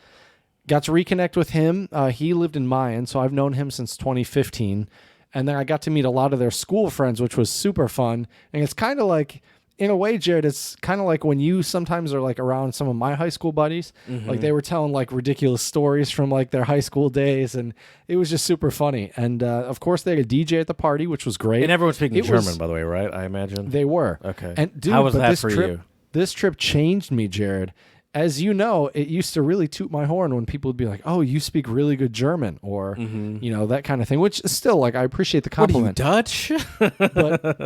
Got to reconnect with him. He lived in Mayan, so I've known him since 2015. And then I got to meet a lot of their school friends, which was super fun. And it's kind of like, in a way, Jared, it's kind of like when you sometimes are like around some of my high school buddies. Like they were telling like ridiculous stories from like their high school days, and it was just super funny. And of course, they had a DJ at the party, which was great. And everyone's speaking It German, was- by the way, right? I imagine. They were. Okay. And dude, How was but that this for trip, you? This trip changed me, Jared. As you know, it used to really toot my horn when people would be like, "Oh, you speak really good German," or that kind of thing. Which is still like I appreciate the What are you, compliment. Dutch?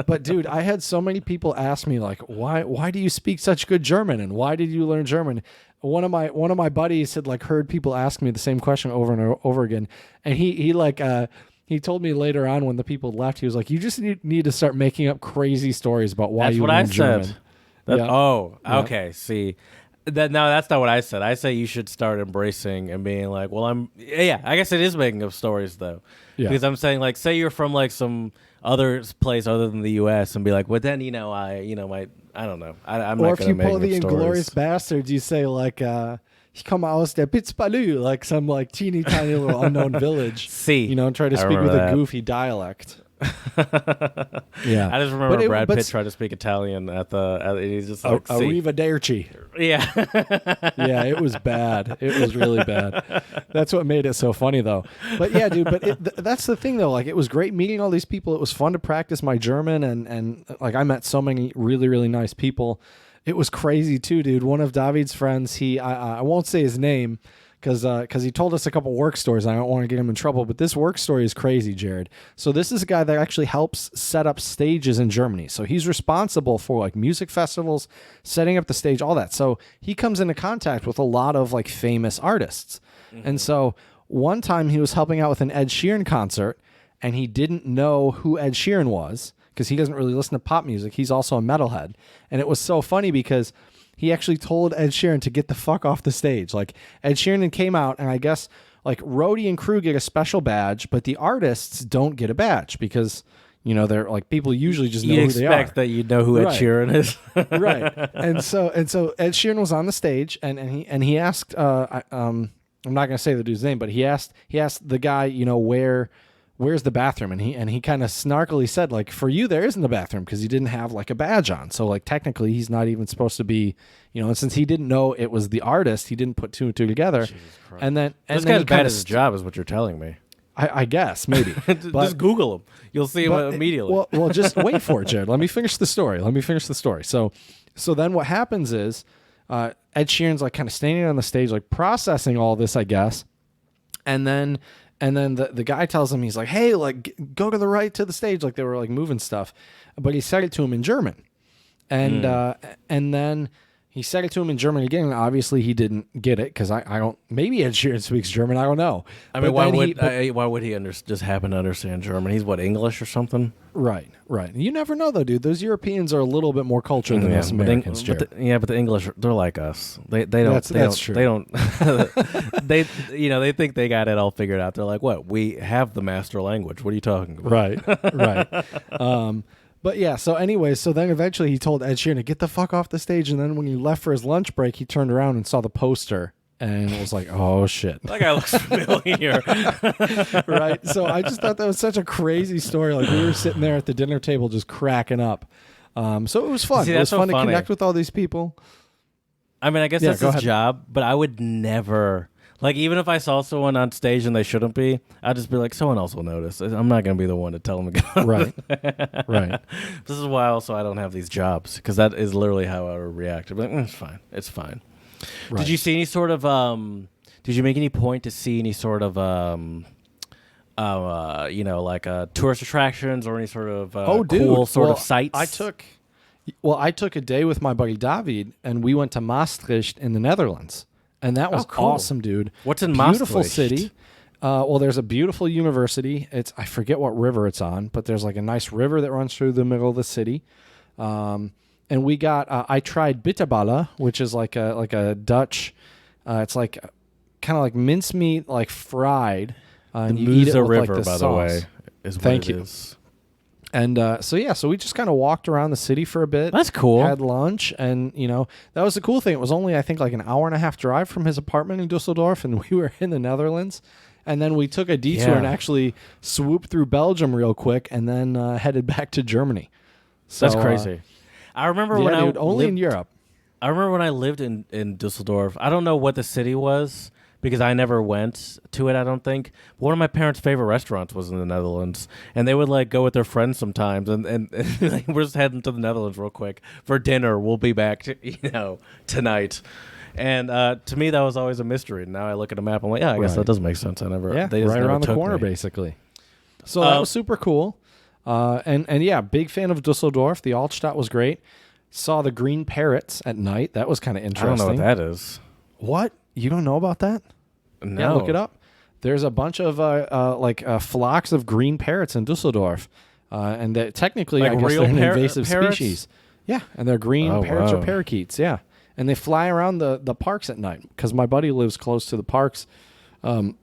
but dude, I had so many people ask me like, why do you speak such good German, and why did you learn German? One of my buddies had like heard people ask me the same question over and over again, and he told me later on when the people left, he was like, "You just need to start making up crazy stories about why That's you what I learned German." said. That- Yeah. Oh, Yeah. okay. See, that's not what I said. I say you should start embracing and being like, well, yeah. I guess it is making up stories though, Yeah. because I'm saying like, say you're from like some other place other than the U.S. and be like, well, then I don't know. I'm Or not if gonna you make pull up the stories. Inglorious Bastards, you say like, "Ich komme aus der Pitzpalu," like some like teeny tiny little unknown village. See, and try to I speak with remember a that. goofy dialect. Yeah. I just remember Brad Pitt tried to speak Italian he's just like, Arrivederci. Yeah. Yeah, it was bad. It was really bad. That's what made it so funny, though. But yeah, dude, that's the thing, though. Like, it was great meeting all these people. It was fun to practice my German, and like, I met so many really, really nice people. It was crazy, too, dude. One of David's friends, I won't say his name, because he told us a couple work stories. I don't want to get him in trouble, but this work story is crazy, Jared. So this is a guy that actually helps set up stages in Germany. So he's responsible for like music festivals, setting up the stage, all that. So he comes into contact with a lot of like famous artists. Mm-hmm. And so one time he was helping out with an Ed Sheeran concert, and he didn't know who Ed Sheeran was because he doesn't really listen to pop music. He's also a metalhead. And it was so funny because he actually told Ed Sheeran to get the fuck off the stage. Like, Ed Sheeran came out, and I guess like roadie and crew get a special badge, but the artists don't get a badge because, you know, they're like, people usually just know who they are. You expect that you know who Ed Sheeran is. Right. And so Ed Sheeran was on the stage, and he asked, I'm not going to say the dude's name, but he asked the guy, you know, where's the bathroom? And he kind of snarkily said, like, for you, there isn't a bathroom because he didn't have like a badge on. So like, technically he's not even supposed to be, you know, and since he didn't know it was the artist, he didn't put two and two together. And then, this guy's bad at his job is what you're telling me. I guess maybe. Just Google him. You'll see him immediately. Well, just wait for it, Jared. Let me finish the story. So then what happens is, Ed Sheeran's like kind of standing on the stage, like processing all this, I guess. And then the guy tells him, he's like, hey, like, go to the right to the stage. Like, they were like moving stuff, but he said it to him in German. And then he said it to him in German again. And obviously he didn't get it. Cause I don't, maybe Ed Sheeran speaks German. I don't know. I mean, why would he just happen to understand German? He's what, English or something? Right. You never know though, dude. Those Europeans are a little bit more cultured than us Americans, Jared. But the English, they're like us. They don't. That's true. They don't. They think they got it all figured out. They're like, what? We have the master language. What are you talking about? Right. But yeah, so anyways, so then eventually he told Ed Sheeran to get the fuck off the stage, and then when he left for his lunch break, he turned around and saw the poster and was like, oh shit. That guy looks familiar. Right? So I just thought that was such a crazy story. Like, we were sitting there at the dinner table just cracking up. So it was fun. See, it was fun so to connect with all these people. I mean, I guess that's his job, but I would never... Like, even if I saw someone on stage and they shouldn't be, I'd just be like, someone else will notice. I'm not going to be the one to tell them to go. Right. This is why also I don't have these jobs, because that is literally how I would react. I'd be like, it's fine. Right. Did you see any sort of, did you make any point to see any sort of, tourist attractions or any sort of cool sort of sites? I took a day with my buddy David, and we went to Maastricht in the Netherlands. And that was awesome, dude. What's in Beautiful Maastricht? City. Well, there's a beautiful university. I forget what river it's on, but there's like a nice river that runs through the middle of the city. And we got. I tried bitterballen, which is like a Dutch. It's like kind of like mincemeat, like fried. And you eat it with River, like the by sauce. the way, is what it is. And so we just kind of walked around the city for a bit. That's cool. Had lunch, and that was the cool thing. It was only, I think, like an hour and a half drive from his apartment in Dusseldorf, and we were in the Netherlands. And then we took a detour and actually swooped through Belgium real quick, and then headed back to Germany. So, that's crazy. I remember in Europe. I remember when I lived in Dusseldorf. I don't know what the city was, because I never went to it, I don't think. One of my parents' favorite restaurants was in the Netherlands, and they would like go with their friends sometimes, and like, we're just heading to the Netherlands real quick for dinner. We'll be back, tonight. And to me, that was always a mystery. Now I look at a map, I'm like, I guess that does make sense. They just right never around the took corner, me. basically. So that was super cool. And yeah, big fan of Dusseldorf. The Altstadt was great. Saw the green parrots at night. That was kind of interesting. I don't know what that is. What? You don't know about that? No. Yeah, look it up. There's a bunch of flocks of green parrots in Dusseldorf, and that technically, like I guess they're an invasive parrots? species. Yeah, and they're green parrots or parakeets. Yeah, and they fly around the parks at night because my buddy lives close to the parks. When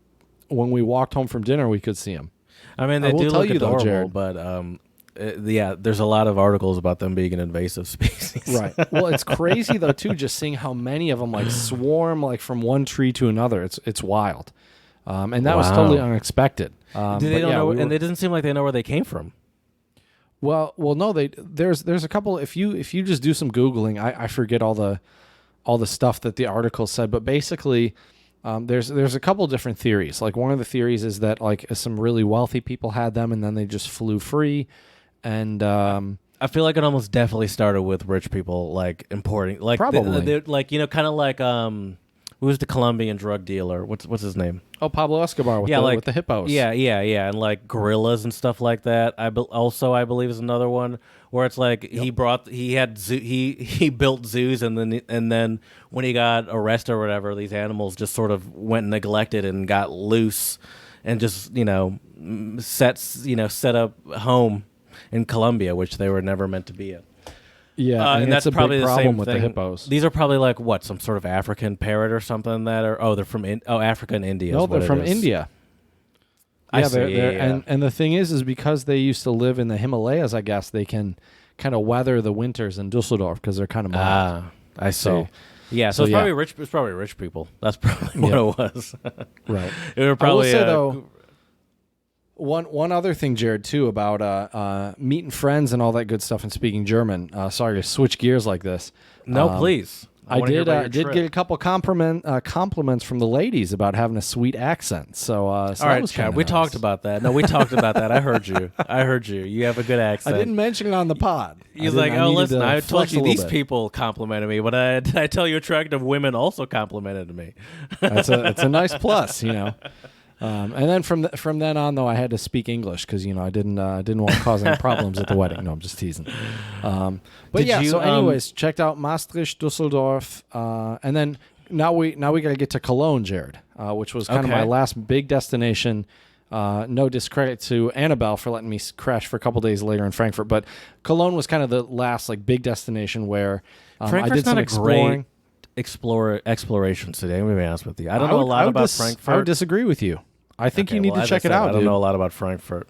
we walked home from dinner, we could see them. I mean, they do look adorable, but there's a lot of articles about them being an invasive species. Right. Well, it's crazy though too, just seeing how many of them like swarm like from one tree to another. It's wild, and that was totally unexpected. They don't know, and it doesn't seem like they know where they came from. Well, no, there's a couple. If you just do some Googling, I forget all the stuff that the article said, but basically, there's a couple different theories. Like one of the theories is that like some really wealthy people had them, and then they just flew free, and I feel like it almost definitely started with rich people like importing, like Probably. like kind of like who was the Colombian drug dealer? What's his name? Oh, Pablo Escobar with the hippos. Yeah, and like gorillas and stuff like that. I believe is another one where it's like he built zoos and then when he got arrested or whatever, these animals just sort of went neglected and got loose and just set up home in Colombia, which they were never meant to be in. Yeah, and that's a probably big the problem same with thing. the hippos. These are probably like what, some sort of African parrot or something that are they're from Africa and India. No, is what they're from it is. India. I Yeah, see. they're, Yeah. and the thing is because they used to live in the Himalayas, I guess they can kind of weather the winters in Dusseldorf because they're kind of mild. I see. So- Yeah, so it's probably rich. It's probably rich people. That's probably what it was. Right. It were probably. I will say though, one other thing, Jared, too, about meeting friends and all that good stuff and speaking German. Sorry to switch gears like this. No, please. I wanna hear did about your did trip. get a couple compliments from the ladies about having a sweet accent. So, All that right, was Chad. kinda We nice. talked about that. No, we talked about that. I heard you. You have a good accent. I didn't mention it on the pod. He's like, oh, listen, I told flex a you little these bit. people complimented me, but did I tell you attractive women also complimented me? It's a nice plus, And then from then on, though, I had to speak English because I didn't want to cause any problems at the wedding. No, I'm just teasing. But Did yeah. you, So, anyways, checked out Maastricht, Dusseldorf, and then now we got to get to Cologne, Jared, which was kind of my last big destination. No discredit to Annabelle for letting me crash for a couple days later in Frankfurt, but Cologne was kind of the last like big destination where I Frankfurt's did some not a exploring. great exploration today. I'm going to be honest with you. I don't know a lot about Frankfurt. I would disagree with you. I think you need to as check I it said, out. I don't dude. know a lot about Frankfurt.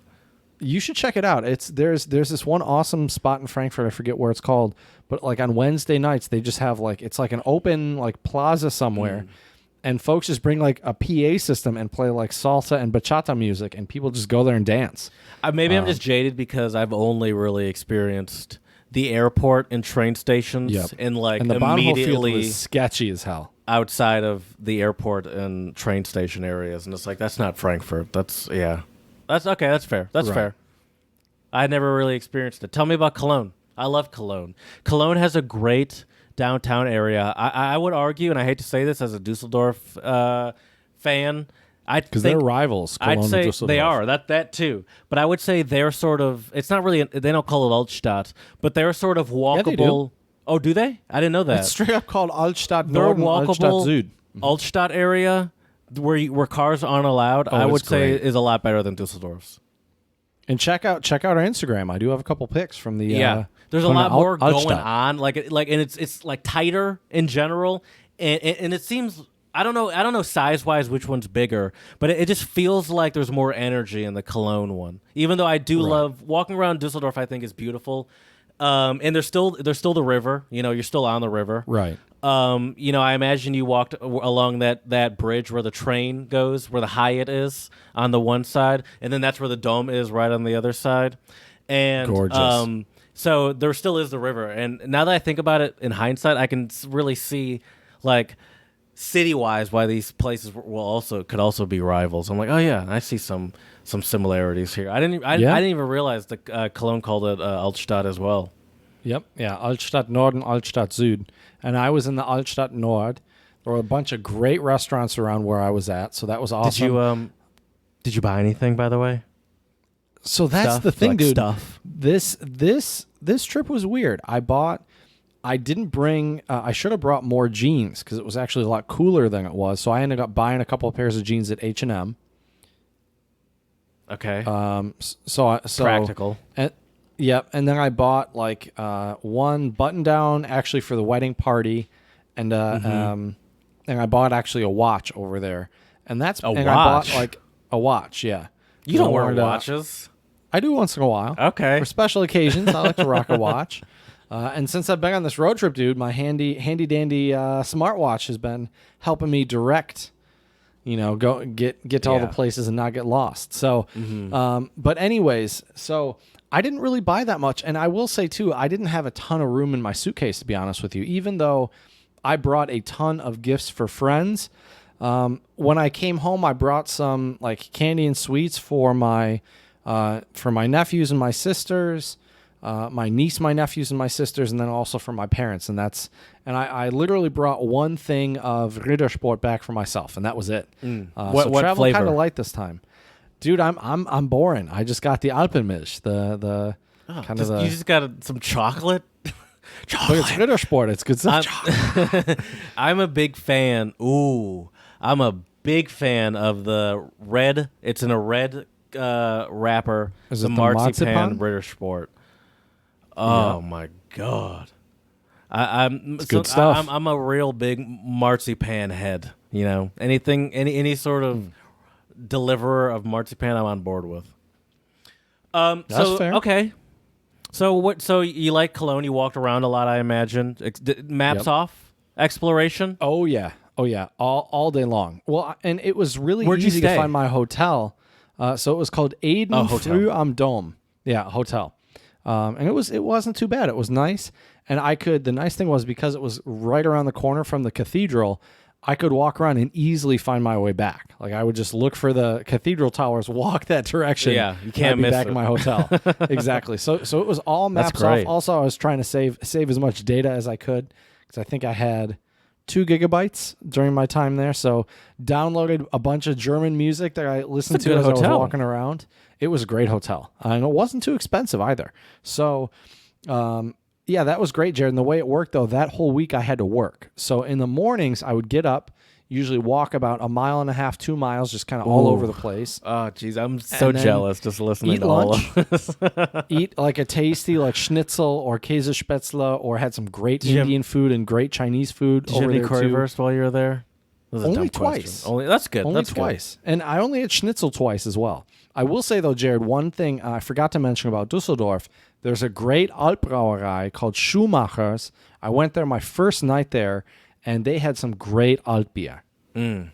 You should check it out. There's this one awesome spot in Frankfurt. I forget where it's called, but like on Wednesday nights they just have like it's like an open like plaza somewhere, and folks just bring like a PA system and play like salsa and bachata music, and people just go there and dance. Maybe I'm just jaded because I've only really experienced the airport and train stations, and like And the Bahnhof Field immediately was sketchy as hell. outside of the airport and train station areas, and it's like that's not Frankfurt. That's okay. That's fair. That's Right. fair. I never really experienced it. Tell me about Cologne. I love Cologne. Cologne has a great downtown area. I would argue, and I hate to say this as a Dusseldorf fan, Because they're rivals. Cologne I'd and say Dusseldorf. they are that too, but I would say they're sort of. It's not really. They don't call it Altstadt, but they're sort of walkable. they do. Oh, do they? I didn't know that. It's straight up called Altstadt They're Nord and walkable. Altstadt Süd. Altstadt area where cars aren't allowed. I it's would say great. is a lot better than Dusseldorf's. And check out our Instagram. I do have a couple pics from the There's a from lot more going Altstadt. on. And it's like tighter in general, and it seems. I don't know size wise which one's bigger, but it just feels like there's more energy in the Cologne one. Even though I do love walking around Dusseldorf, I think is beautiful. And there's still the river. You're still on the river. Right. I imagine you walked along that bridge where the train goes, where the Hyatt is on the one side, and then that's where the Dome is right on the other side. And Gorgeous. so there still is the river. And now that I think about it in hindsight, I can really see like city-wise why these places could also be rivals. I'm like, oh yeah, I see some similarities here. I didn't even realize that Cologne called it Altstadt as well. Yep. Yeah. Altstadt Nord and Altstadt Süd. And I was in the Altstadt Nord. There were a bunch of great restaurants around where I was at, so that was awesome. Did you buy anything, by the way? So that's Stuff? the thing, Like dude. stuff? This trip was weird. I didn't bring. I should have brought more jeans because it was actually a lot cooler than it was. So I ended up buying a couple of pairs of jeans at H&M. Okay. So Practical. Yep. And then I bought like one button down actually for the wedding party, and and I bought actually a watch over there, and that's A and watch? I bought like a watch. Yeah. You don't I wear wanted to- watches. I do once in a while. Okay. For special occasions, I like to rock a watch. And since I've been on this road trip, dude, my handy dandy smartwatch has been helping me direct, go get to all the places and not get lost. So, but anyways, so I didn't really buy that much. And I will say, too, I didn't have a ton of room in my suitcase, to be honest with you, even though I brought a ton of gifts for friends. When I came home, I brought some like candy and sweets for my nephews and my sisters, my niece, my nephews, and my sisters, and then also for my parents. And I literally brought one thing of Rittersport back for myself, and that was it. What travel flavor? kind of light this time, dude. I'm boring. I just got the Alpenmilch, the kind of the. You just got some chocolate. But it's Rittersport. It's good stuff. I'm a big fan. I'm a big fan of the red. It's in a red wrapper. Is the it the marzipan marzipan? Rittersport. Oh my god! It's good stuff. I'm a real big marzipan head. You know, any sort of deliverer of marzipan, I'm on board with. That's fair. Okay. So what? So you like Cologne? You walked around a lot, I imagine. Maps Yep. off exploration. Oh yeah, all day long. Well, and it was really Where'd you easy to stay? find my hotel. So it was called Eden hotel. Früh am Dom. Yeah, hotel. And it wasn't too bad. It was nice, and the nice thing was because it was right around the corner from the cathedral, I could walk around and easily find my way back. Like I would just look for the cathedral towers, walk that direction. Yeah, you and can't I'd be miss back it. in my hotel. Exactly. So it was all maps off. great. Also, I was trying to save as much data as I could because I think I had 2 gigabytes during my time there. So downloaded a bunch of German music that I listened It's a to good as I was hotel. walking around. It was a great hotel, and it wasn't too expensive either. So, yeah, that was great, Jared. And the way it worked, though, that whole week I had to work. So in the mornings, I would get up, usually walk about 1.5 miles, 2 miles, just kind of all over the place. Oh, geez, I'm so And then jealous just listening eat to all lunch. of this. Eat like a tasty like schnitzel or Käsespätzle, or had some great you have- Indian food and great Chinese food Did you over have any there too. currywurst while you were there? That was a Only dumb question. twice. Only that's good. Only that's twice. And I only had schnitzel twice as well. I will say, though, Jared, one thing I forgot to mention about Dusseldorf, there's a great Altbrauerei called Schumacher's. I went there my first night there, and they had some great Altbier. Good.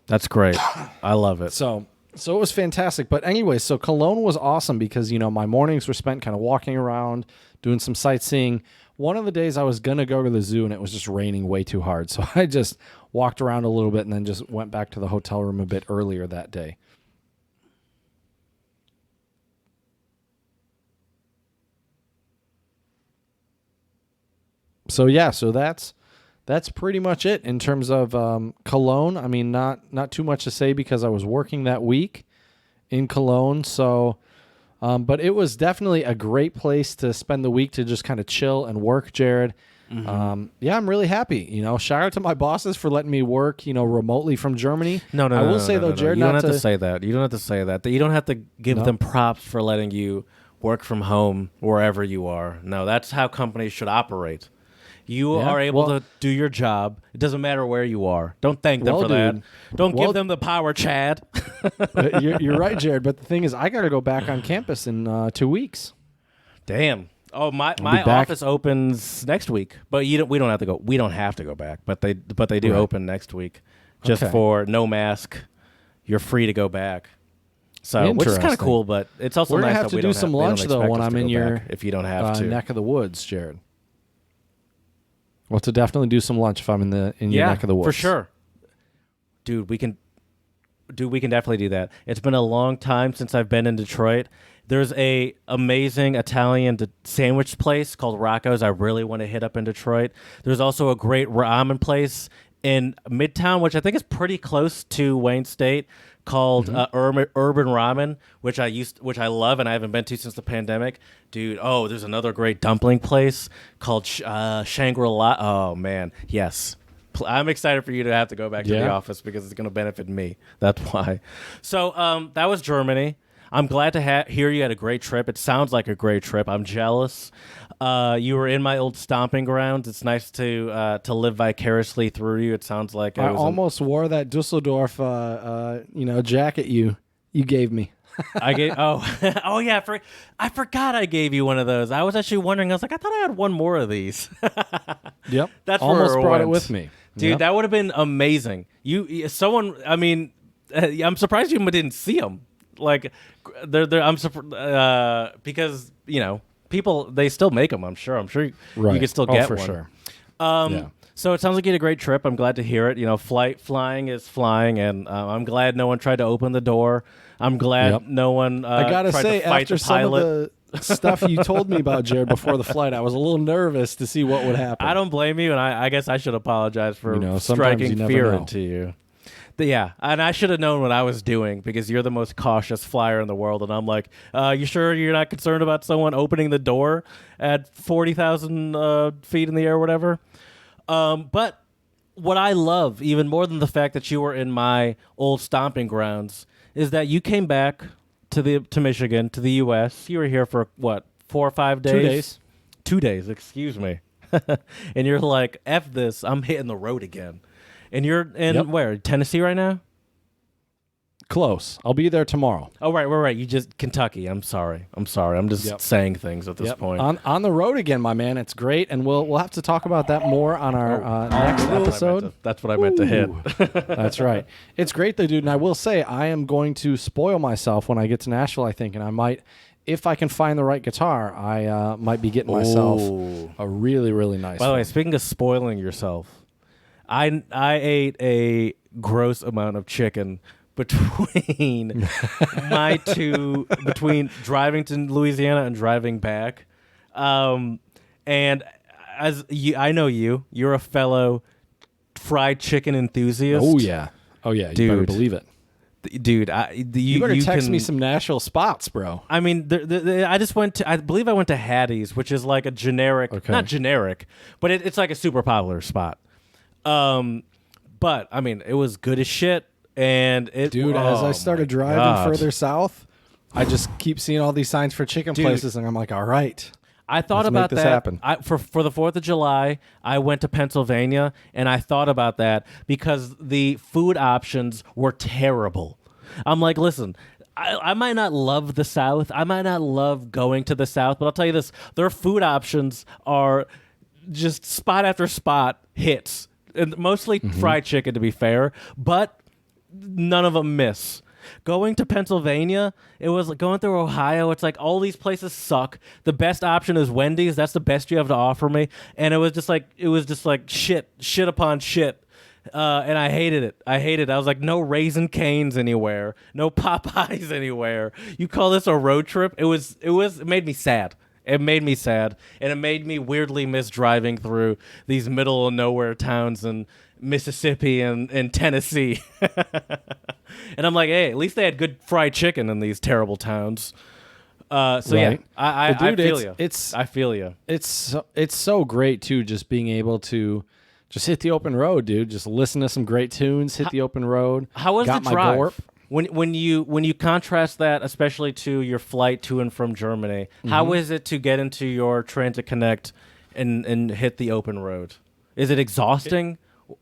That's great. I love it. So it was fantastic. But anyway, so Cologne was awesome because, my mornings were spent kind of walking around, doing some sightseeing. One of the days I was going to go to the zoo, and it was just raining way too hard. So I just walked around a little bit and then just went back to the hotel room a bit earlier that day. So yeah, so that's pretty much it in terms of Cologne. I mean, not too much to say because I was working that week in Cologne. So, but it was definitely a great place to spend the week to just kind of chill and work, Jared. Yeah, I'm really happy. Shout out to my bosses for letting me work, remotely from Germany. No, I will say though, Jared, you don't not have to say that. You don't have to say that. You don't have to give No. them props for letting you work from home wherever you are. No, that's how companies should operate. You Yeah, are able well- to do your job. It doesn't matter where you are. Don't thank them Well, for that. dude. Don't Well- give them the power, Chad. You're right, Jared. But the thing is, I got to go back on campus in 2 weeks. Damn. Oh, my be back. office opens next week, but we don't have to go. We don't have to go back, but they do Right. open next week, just Okay. for no mask. You're free to go back. So, which is kind of Interesting. cool, but it's also We're gonna nice have that to we do don't some they don't lunch though expect when us I'm to in go your back if you don't have to. neck of the woods, Jared. Well, to definitely do some lunch if I'm in your neck of the woods for sure, dude. We can definitely do that. It's been a long time since I've been in Detroit. There's a amazing Italian sandwich place called Rocco's. I really want to hit up in Detroit. There's also a great ramen place in Midtown, which I think is pretty close to Wayne State, called Urban Ramen, which I love and I haven't been to since the pandemic. Dude, there's another great dumpling place called Shangri-La. Oh man, yes. I'm excited for you to have to go back to the Yeah. office because it's going to benefit me. That's why. So that was Germany. I'm glad to hear you had a great trip. It sounds like a great trip. I'm jealous. You were in my old stomping grounds. It's nice to live vicariously through you. It sounds like I almost wore that Dusseldorf, jacket you gave me. I gave. Oh yeah. I forgot I gave you one of those. I was actually wondering. I was like, I thought I had one more of these. Yep, That's almost where brought it went. with me, Dude. Yep. That would have been amazing. Someone. I mean, I'm surprised you didn't see them. Like, I'm surprised because people they still make them. I'm sure you can still get for one. Sure. So it sounds like you had a great trip. I'm glad to hear it. Flying is flying, and I'm glad no one tried to open the door. I'm glad no one. I gotta tried say, to fight after the pilot. some of the stuff you told me about Jared before the flight, I was a little nervous to see what would happen. I don't blame you, and I guess I should apologize for striking fear into you. Yeah, and I should have known what I was doing because you're the most cautious flyer in the world, and I'm like, you sure you're not concerned about someone opening the door at 40,000 feet in the air or whatever? But what I love, even more than the fact that you were in my old stomping grounds, is that you came back to Michigan, to the U.S. You were here for, what, 4 or 5 days? 2 days. 2 days, excuse me. And you're like, F this, I'm hitting the road again. And you're in where? Tennessee right now? Close. I'll be there tomorrow. Oh, right. You just Kentucky. I'm sorry. I'm just saying things at this point. On the road again, my man. It's great, and we'll have to talk about that more on our next episode. That's what I meant to hit. That's right. It's great though, dude. And I will say, I am going to spoil myself when I get to Nashville, I think, and I might, if I can find the right guitar, I might be getting myself a really, really nice By the one. way, speaking of spoiling yourself, I ate a gross amount of chicken between between driving to Louisiana and driving back. And as I know you're a fellow fried chicken enthusiast. Oh yeah, you better believe it. Dude, you better text me some Nashville spots, bro. I mean, I just went to, I believe I went to Hattie's, which is like a generic, not generic, but it's like a super popular spot. But I mean, it was good as shit. And as I started driving further south, I just keep seeing all these signs for chicken places, and I'm like, all right. I thought about that. Happen. For the 4th of July, I went to Pennsylvania, and I thought about that because the food options were terrible. I'm like, listen, I might not love the South. I might not love going to the South, but I'll tell you this. Their food options are just spot after spot hits. And mostly fried chicken, to be fair, but none of them miss. Going to Pennsylvania, it was like going through Ohio. It's like all these places suck. The best option is Wendy's. That's the best you have to offer me. And it was just like shit upon shit. And I hated it. I was like, no Raisin Canes anywhere, no Popeyes anywhere. You call this a road trip? It made me sad. It made me sad, and it made me weirdly miss driving through these middle of nowhere towns in Mississippi and Tennessee. And I'm like, hey, at least they had good fried chicken in these terrible towns. I feel you. I feel you. It's so great too, just being able to just hit the open road, dude. Just listen to some great tunes, hit the open road. How was the drive? When you contrast that, especially to your flight to and from Germany, how is it to get into your Transit Connect and hit the open road? Is it exhausting?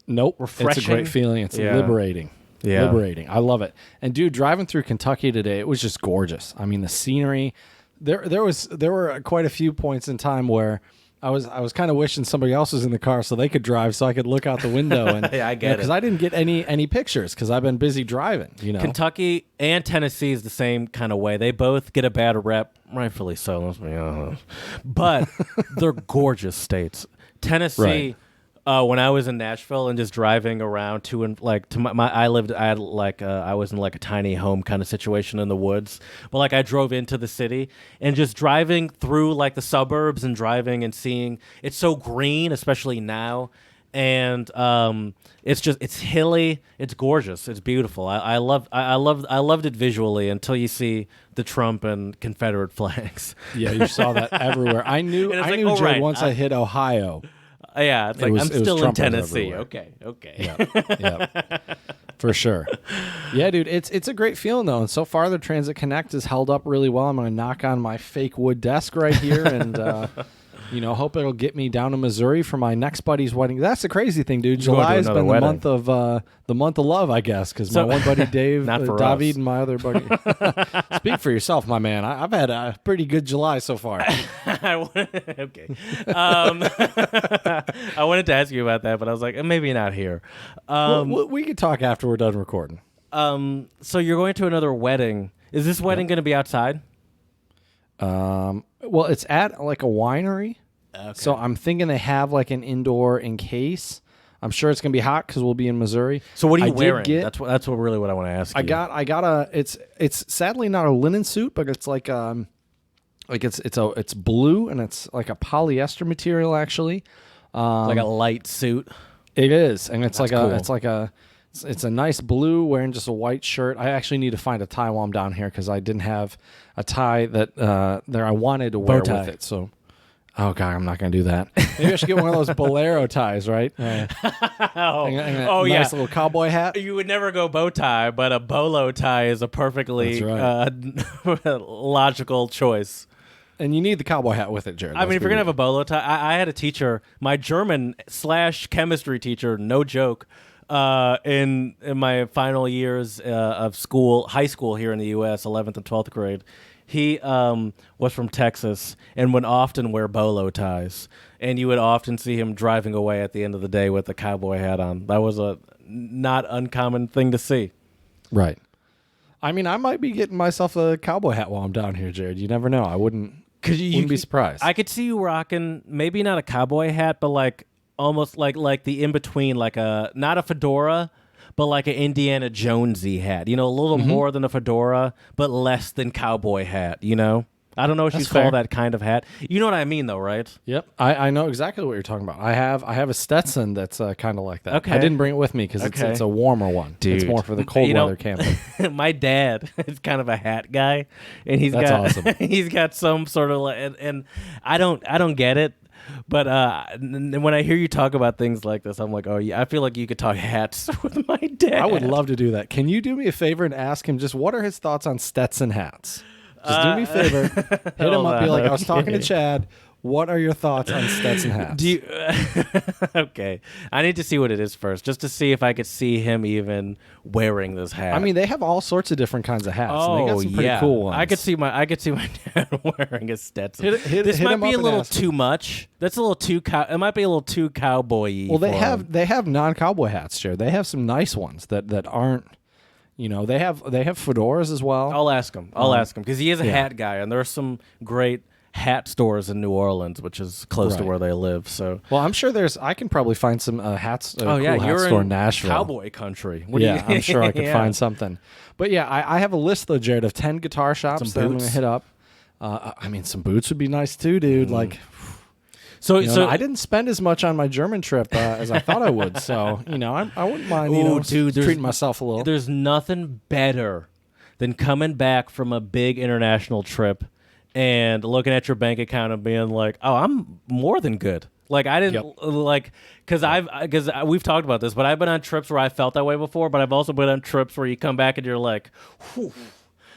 Nope. Refreshing? It's a great feeling. It's liberating. Yeah. Liberating. I love it. And dude, driving through Kentucky today, it was just gorgeous. I mean, the scenery. There were quite a few points in time where I was kind of wishing somebody else was in the car so they could drive, so I could look out the window and yeah, I get it, because I didn't get any pictures because I've been busy driving. Kentucky and Tennessee is the same kind of way. They both get a bad rep, rightfully so. Let's be honest, but they're gorgeous states. Tennessee. Right. When I was in Nashville and just driving around I was in like a tiny home kind of situation in the woods, but like I drove into the city and just driving through like the suburbs and driving and seeing it's so green, especially now. And it's hilly, it's gorgeous, it's beautiful. I loved it visually until you see the Trump and Confederate flags. Yeah, you saw that everywhere. I knew Jared once I hit Ohio. Yeah, it's like I'm still in Tennessee. Okay. Yeah, for sure. Yeah, dude, it's a great feeling though, and so far the Transit Connect has held up really well. I'm going to knock on my fake wood desk right here, and hope it'll get me down to Missouri for my next buddy's wedding. That's the crazy thing, dude. July has been the month of love, I guess, because my one buddy Dave, David, and my other buddy. Speak for yourself, my man. I've had a pretty good July so far. Okay. I wanted to ask you about that, but I was like, maybe not here. We could talk after we're done recording. So you're going to another wedding. Is this wedding going to be outside? Well, it's at like a winery. Okay. So I'm thinking they have like an indoor in case. I'm sure it's gonna be hot because we'll be in Missouri. So what are you wearing? That's what really what I want to ask you. I got a. It's sadly not a linen suit, but it's like it's blue and it's like a polyester material actually. Like a light suit. It is, and it's That's like cool. it's a nice blue wearing just a white shirt. I actually need to find a tie while I'm down here because I didn't have a tie that I wanted to wear with it. So. Oh, God, I'm not going to do that. Maybe I should get one of those bolero ties, right? Yeah. Nice little cowboy hat. You would never go bow tie, but a bolo tie is a perfectly logical choice. And you need the cowboy hat with it, Jared. I mean, if you're going to have a bolo tie, I had a teacher, my German/chemistry teacher, no joke, in my final years of school, high school here in the U.S., 11th and 12th grade. He was from Texas and would often wear bolo ties, and you would often see him driving away at the end of the day with a cowboy hat on. That was a not uncommon thing to see. Right. I mean, I might be getting myself a cowboy hat while I'm down here, Jared. You never know. I wouldn't be surprised. I could see you rocking maybe not a cowboy hat, but like almost like the in between, like not a fedora, but like an Indiana Jonesy hat, a little more than a fedora, but less than cowboy hat, I don't know if you call that kind of hat. You know what I mean, though, right? Yep, I know exactly what you're talking about. I have a Stetson that's kind of like that. Okay. I didn't bring it with me because it's a warmer one. Dude. It's more for the cold weather camping. My dad is kind of a hat guy, and that's awesome. He's got some sort of and I don't get it. But when I hear you talk about things like this, I'm like, oh, yeah, I feel like you could talk hats with my dad. I would love to do that. Can you do me a favor and ask him just what are his thoughts on Stetson hats? Just do me a favor. Hit him up. Be like, I was talking to Chad. What are your thoughts on Stetson hats? Okay. I need to see what it is first, just to see if I could see him even wearing this hat. I mean, they have all sorts of different kinds of hats. Oh, and they got some pretty cool ones. I could see my dad wearing a Stetson. This might be a little too much. That's a little too it might be a little too cowboy-y. Well, they have non-cowboy hats, Jared. They have some nice ones that aren't. They have fedoras as well. I'll ask him. Because he is a hat guy, and there are some great hat stores in New Orleans, which is close to where they live. So, well, I'm sure I can probably find some hats. Cool you're hat store in Nashville, cowboy country. I'm sure I could find something. But yeah, I have a list though, Jared, of 10 guitar shops that I'm going to hit up. I mean, some boots would be nice too, dude. Like. So I didn't spend as much on my German trip as I thought I would. So I wouldn't mind treating myself a little. There's nothing better than coming back from a big international trip and looking at your bank account and being like, "Oh, I'm more than good." Like I didn't because we've talked about this, but I've been on trips where I felt that way before. But I've also been on trips where you come back and you're like, "Whew,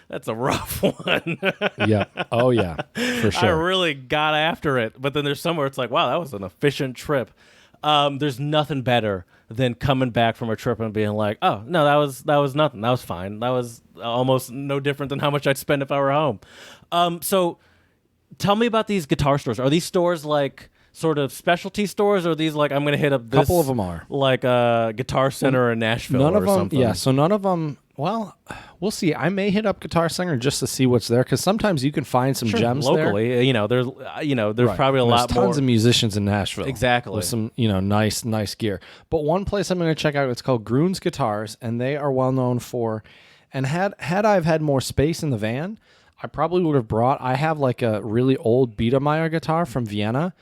that's a rough one." Yeah. Oh, yeah. For sure. I really got after it. But then there's somewhere it's like, wow, that was an efficient trip. There's nothing better than coming back from a trip and being like, oh, no, that was nothing. That was fine. That was almost no different than how much I'd spend if I were home. So tell me about these guitar stores. Are these stores like sort of specialty stores, or are these like I'm going to hit up this? Couple of them are. Like a Guitar Center in Nashville none of them, something? Yeah, so none of them... Well, we'll see. I may hit up Guitar Center just to see what's there, because sometimes you can find some gems locally. there. There's probably a lot more. Tons of musicians in Nashville, exactly, with some nice gear. But one place I'm going to check out, it's called Grun's Guitars, and they are well known for. And had I've had more space in the van, I probably would have brought. I have like a really old Biedermeier guitar from Vienna.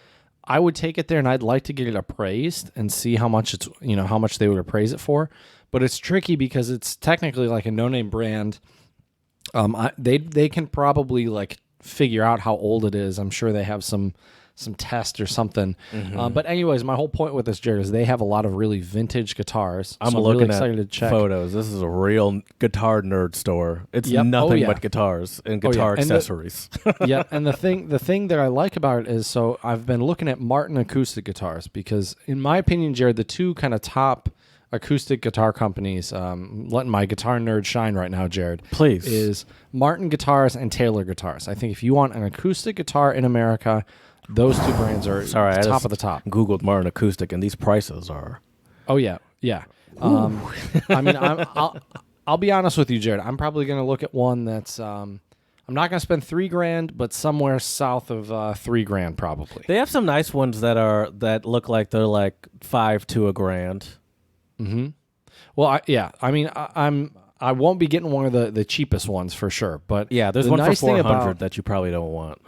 I would take it there, and I'd like to get it appraised and see how much how much they would appraise it for. But it's tricky because it's technically like a no-name brand. They can probably like figure out how old it is. I'm sure they have some test or something. Mm-hmm. But anyways, my whole point with this, Jared, is they have a lot of really vintage guitars. I'm really looking excited at to check. photos. This is a real guitar nerd store. It's nothing but guitars and guitar accessories. Yeah, and the thing that I like about it is, so I've been looking at Martin acoustic guitars because, in my opinion, Jared, the two kind of top acoustic guitar companies, letting my guitar nerd shine right now, Jared, please, is Martin Guitars and Taylor Guitars. I think if you want an acoustic guitar in America, those two brands are top of the top. Googled Martin acoustic, and these prices are. Oh yeah. I mean, I'll be honest with you, Jared. I'm probably going to look at one that's. I'm not going to spend $3,000, but somewhere south of $3,000 probably. They have some nice ones that look like they're like $5,000 to $1,000. Mm-hmm. Well, I won't be getting one of the cheapest ones for sure. But yeah, there's one for 400 that you probably don't want.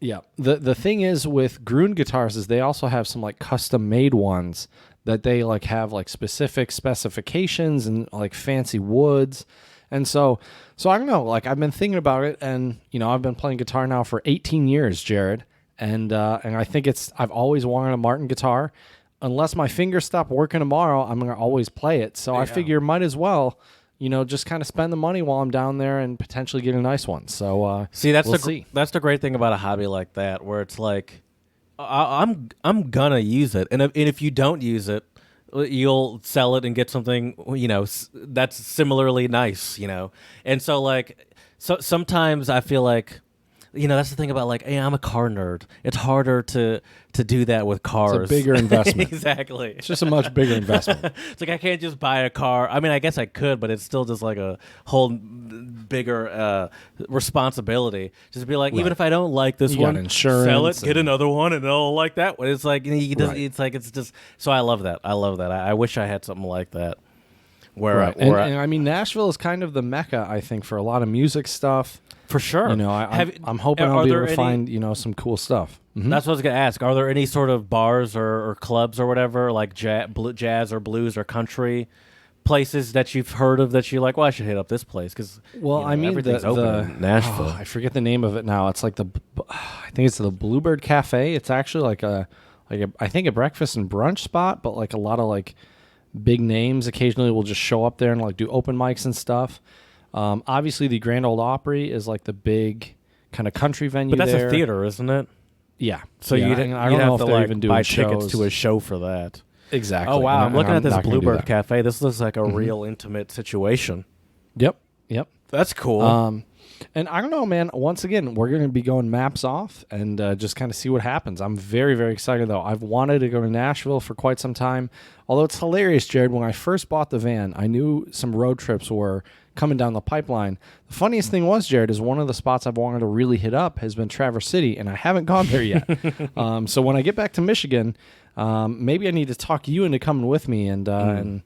Yeah. The thing is with Gruen guitars is they also have some like custom made ones that they like have like specific specifications and like fancy woods. And so I don't know, like I've been thinking about it, and I've been playing guitar now for 18 years, Jared. And I think I've always wanted a Martin guitar. Unless my fingers stop working tomorrow, I'm going to always play it. So I figure might as well, just kind of spend the money while I'm down there and potentially get a nice one. So see, that's the great thing about a hobby like that, where it's like I'm gonna use it, and if you don't use it, you'll sell it and get something that's similarly nice, and so sometimes I feel like that's the thing about like, hey, I'm a car nerd. It's harder to do that with cars. It's a bigger investment. Exactly. It's just a much bigger investment. It's like I can't just buy a car. I mean, I guess I could, but it's still just like a whole bigger responsibility. Just be like, even if I don't like this one, sell it, get another one, and I'll like that one. It's like it's just. So I love that. I wish I had something like that. And I mean, Nashville is kind of the mecca, I think, for a lot of music stuff. For sure. I'm hoping I'll be able to find, some cool stuff. Mm-hmm. That's what I was going to ask. Are there any sort of bars or clubs or whatever, like jazz or blues or country places that you've heard of that you're like, well, I should hit up this place? Because, everything's open in Nashville. I forget the name of it now. It's like I think it's the Bluebird Cafe. It's actually like I think a breakfast and brunch spot, but like a lot of like big names occasionally will just show up there and like do open mics and stuff. Obviously, the Grand Ole Opry is like the big kind of country venue. But that's there. a theater, isn't it? Yeah. So I don't know if they're even doing buy shows. tickets to a show for that. Exactly. Oh wow! I'm looking at this Bluebird Cafe. This looks like a real intimate situation. Yep. That's cool. And I don't know, man. Once again, we're going to be going maps off and just kind of see what happens. I'm very, very excited, though. I've wanted to go to Nashville for quite some time. Although it's hilarious, Jared, when I first bought the van, I knew some road trips were coming down the pipeline. The funniest thing was, Jared, is one of the spots I've wanted to really hit up has been Traverse City, and I haven't gone there yet. So when I get back to Michigan, maybe I need to talk you into coming with me, and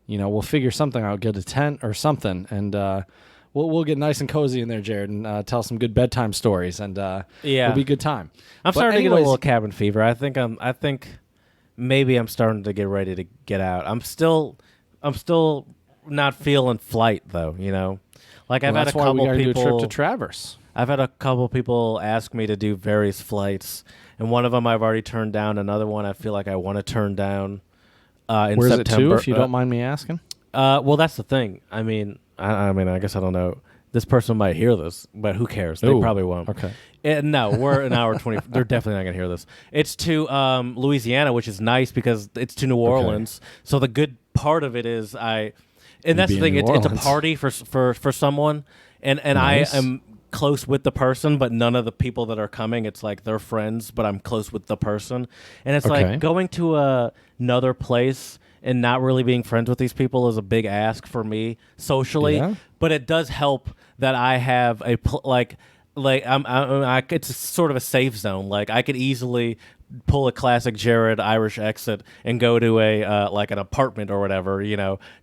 we'll figure something out, get a tent or something, and we'll get nice and cozy in there, Jared, and tell some good bedtime stories, and it'll be a good time. I'm starting to get a little cabin fever. I think maybe I'm starting to get ready to get out. I'm still not feeling flight though, Like I've had a couple people do a trip to Traverse. I've had a couple people ask me to do various flights, and one of them I've already turned down. Another one I feel like I want to turn down in Where's September. it to, if you don't mind me asking? Well, that's the thing. I mean, I guess I don't know. This person might hear this, but who cares? They probably won't. Okay. No, we're an hour 20. They're definitely not going to hear this. It's to Louisiana, which is nice because it's to New Orleans. So the good part of it is and that's the thing. It's a party for someone, and nice. I am close with the person, but none of the people that are coming, it's like they're friends, but I'm close with the person, and it's like going to another place and not really being friends with these people is a big ask for me socially. Yeah. But it does help that I have it's sort of a safe zone. Like I could easily pull a classic Jared Irish exit and go to a like an apartment or whatever,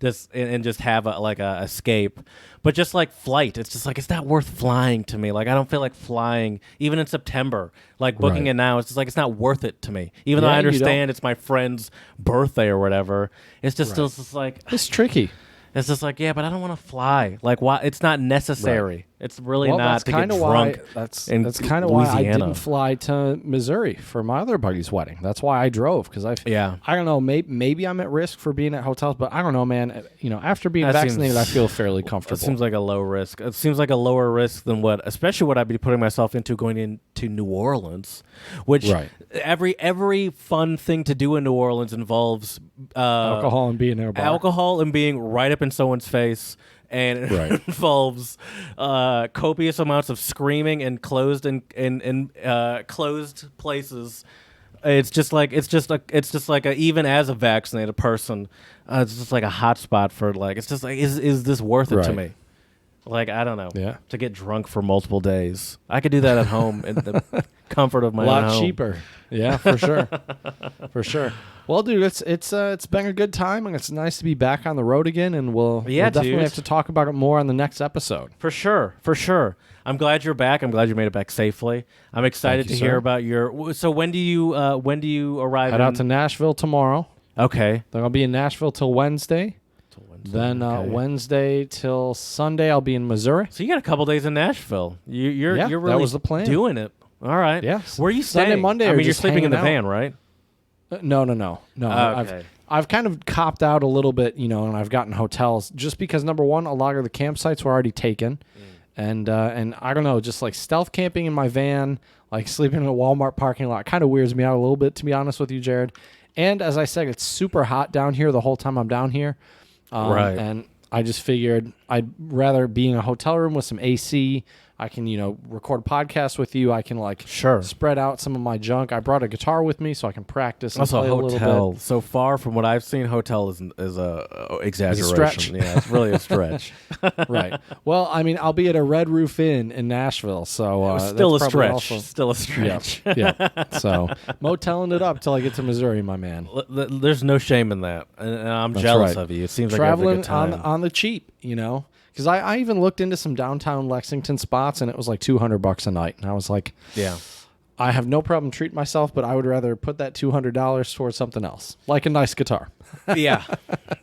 just and just have a escape. But just like flight, it's just like it's not worth flying to me. Like I don't feel like flying even in September. Like booking it now, it's just like it's not worth it to me. Even though I understand it's my friend's birthday or whatever, it's just still just like it's tricky. It's just like, but I don't want to fly. Like, why? It's not necessary. Right. It's really not to get drunk. That's kind of why I didn't fly to Missouri for my other buddy's wedding. That's why I drove, because I don't know, maybe I'm at risk for being at hotels, but I don't know, man. After being vaccinated, I feel fairly comfortable. It seems like a low risk. It seems like a lower risk than especially what I'd be putting myself into going into New Orleans, which every fun thing to do in New Orleans involves alcohol and being in a bar. Alcohol and being right up in someone's face. And it involves copious amounts of screaming and closed closed places It's just like even as a vaccinated person, it's just like a hot spot for like it's just like is this worth it to Right. me? Like I don't know. Yeah. To get drunk for multiple days, I could do that at home in the comfort of my A lot own home. cheaper. Yeah, for sure. For sure. Well, dude, it's been a good time, and it's nice to be back on the road again, and we'll definitely dude. have to talk about it more on the next episode. For sure, for sure. I'm glad you're back. I'm glad you made it back safely. I'm excited Thank to you, hear sir. about your. So when do you arrive? Head out to Nashville tomorrow. Okay. Then I'll be in Nashville till Wednesday. Then okay. Wednesday till Sunday, I'll be in Missouri. So you got a couple days in Nashville. You're Yeah, really that was the plan. doing it. All right. Yes. Where are you Sunday, staying? Monday, I or mean, you're just sleeping in the hanging out. van, right? No. Okay. I've kind of copped out a little bit, and I've gotten hotels just because number one, a lot of the campsites were already taken, and I don't know, just like stealth camping in my van, like sleeping in a Walmart parking lot, kind of weirds me out a little bit, to be honest with you, Jared. And as I said, it's super hot down here the whole time I'm down here, Right. And I just figured I'd rather be in a hotel room with some AC. I can, record a podcast with you. I can Sure. spread out some of my junk. I brought a guitar with me so I can practice and Also, play a little hotel. bit. So far from what I've seen, hotel is a exaggeration. stretch. Yeah, it's really a stretch. Right. Well, I mean, I'll be at a Red Roof Inn in Nashville, so Still a that's probably stretch. also- Still a stretch. yeah. So moteling it up till I get to Missouri, my man. There's no shame in that, and I'm That's jealous right. of you. It seems like you have a Traveling good time. on the cheap, because I even looked into some downtown Lexington spots, and it was like $200 a night, and I was like, Yeah. I have no problem treating myself, but I would rather put that $200 towards something else, like a nice guitar. Yeah,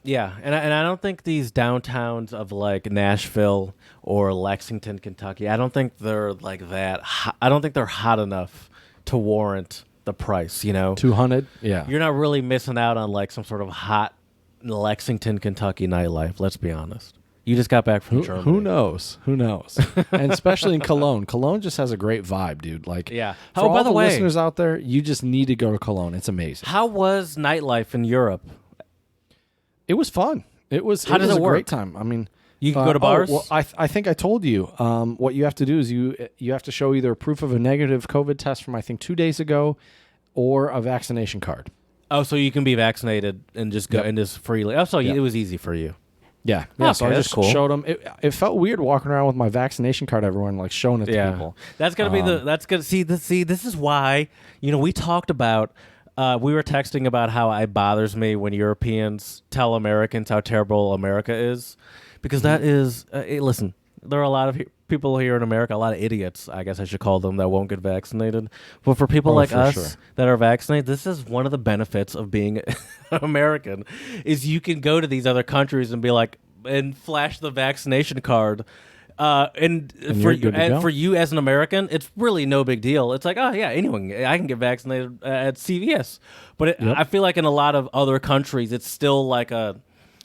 yeah, and I don't think these downtowns of like Nashville or Lexington, Kentucky, I don't think they're like that. I don't think they're hot enough to warrant the price. 200, yeah. You're not really missing out on like some sort of hot Lexington, Kentucky nightlife. Let's be honest. You just got back from Germany. Who knows? And especially in Cologne. Cologne just has a great vibe, dude. Like, Yeah. For Oh, by all the the way- listeners out there, you just need to go to Cologne. It's amazing. How was nightlife in Europe? It was fun. It was. How it does was it a work? great time. I mean, You can go to bars? well, I think I told you. What you have to do is you have to show either proof of a negative COVID test from I think 2 days ago, or a vaccination card. Oh, so you can be vaccinated and just go Yep. and just freely. Oh, so Yep. it was easy for you. Yeah. So Okay, I that's just cool. showed them. It felt weird walking around with my vaccination card everywhere and like showing it to people. That's gonna be that's gonna see this is why we talked about we were texting about how it bothers me when Europeans tell Americans how terrible America is, because that is listen, there are a lot of people here in America, a lot of idiots, I guess I should call them, that won't get vaccinated. But for people like for us sure. that are vaccinated, this is one of the benefits of being American, is you can go to these other countries and be like, and flash the vaccination card. And for you're good to go. for you as an American, it's really no big deal. It's like, oh yeah, anyone, I can get vaccinated at CVS. But I feel like in a lot of other countries, it's still like a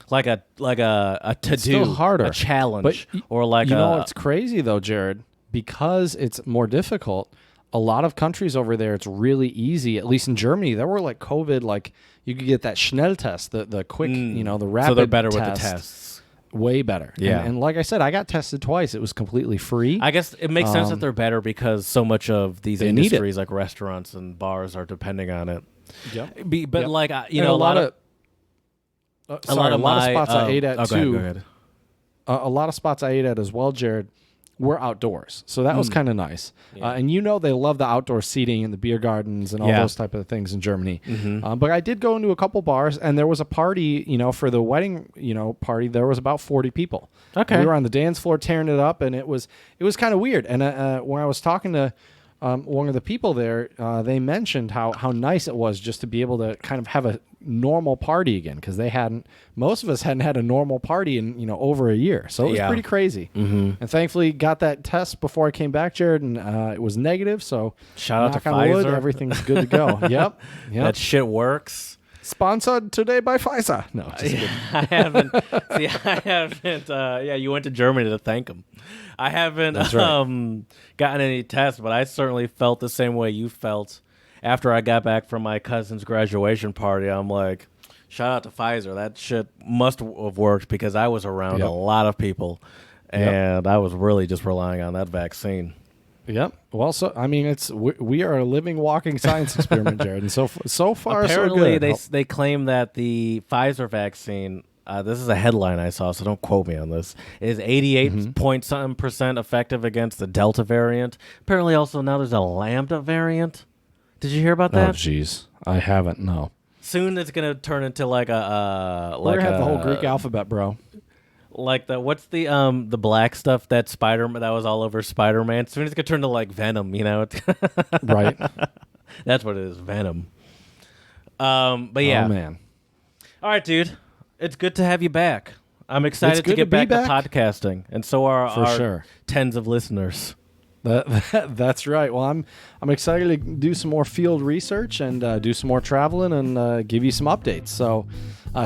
to do, still harder. a challenge, But or like it's crazy though, Jared, because it's more difficult. A lot of countries over there, it's really easy. At least in Germany, there were like COVID, like you could get that Schnelltest, the quick, the rapid. so they're better with test, the tests. Way better. Yeah. And like I said, I got tested twice. It was completely free. I guess it makes sense that they're better because so much of these They need it. industries, like restaurants and bars, are depending on it. Yep. But Yep. like And a lot of a lot of spots I ate at go too. Go ahead. A lot of spots I ate at as well, Jared, were outdoors. So that was kind of nice. And they love the outdoor seating and the beer gardens and all Yeah. those type of things in Germany. But I did go into a couple bars, and there was a party, for the wedding, party. There was about 40 people. Okay. We were on the dance floor tearing it up, and it was kind of weird. And when I was talking to one of the people there, they mentioned how nice it was just to be able to kind of have a normal party again, because most of us hadn't had a normal party in over a year, so it was Yeah. pretty crazy. And thankfully got that test before I came back, Jared, and it was negative, so Shout out to knock on wood, Pfizer. everything's good to go. Yep. That shit works. Sponsored today by Pfizer. No, just kidding. I haven't. See, I haven't. Yeah, you went to Germany to thank him. I haven't That's right. gotten any tests, but I certainly felt the same way you felt after I got back from my cousin's graduation party. I'm like, shout out to Pfizer. That shit must have worked, because I was around Yep. a lot of people, and I was really just relying on that vaccine. Yep. Well, so I mean, we are a living, walking science experiment, Jared. And so far, apparently so good. they claim that the Pfizer vaccine. This is a headline I saw, so don't quote me on this. Is 88 point something percent effective against the Delta variant. Apparently, also now there's a Lambda variant. Did you hear about that? Oh, jeez, I haven't. No. Soon it's gonna turn into like a We're gonna have the whole Greek alphabet, bro. Like what's the black stuff that that was all over Spider-Man? Soon it's gonna turn to like Venom, you know? Right. That's what it is, Venom. But yeah. Oh man. All right, dude. It's good to have you back. I'm excited to get back to podcasting, and so are our tens of listeners. That's right. Well, I'm excited to do some more field research and do some more traveling and give you some updates. So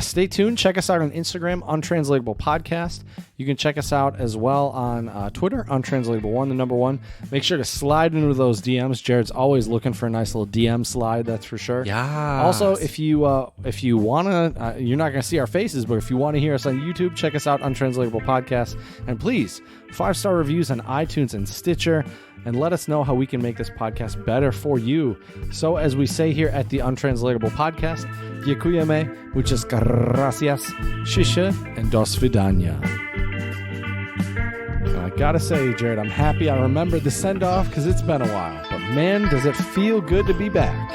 stay tuned. Check us out on Instagram, Untranslatable Podcast. You can check us out as well on Twitter, Untranslatable1, the number 1. Make sure to slide into those DMs. Jared's always looking for a nice little DM slide, that's for sure. Yeah. Also, if you want to, you're not going to see our faces, but if you want to hear us on YouTube, check us out, Untranslatable Podcast. And please, 5-star reviews on iTunes and Stitcher, and let us know how we can make this podcast better for you. So as we say here at the Untranslatable Podcast, dziękujemy, muchas gracias, shisha, and do svidania. I gotta say, Jared, I'm happy I remembered the send-off because it's been a while. But man, does it feel good to be back.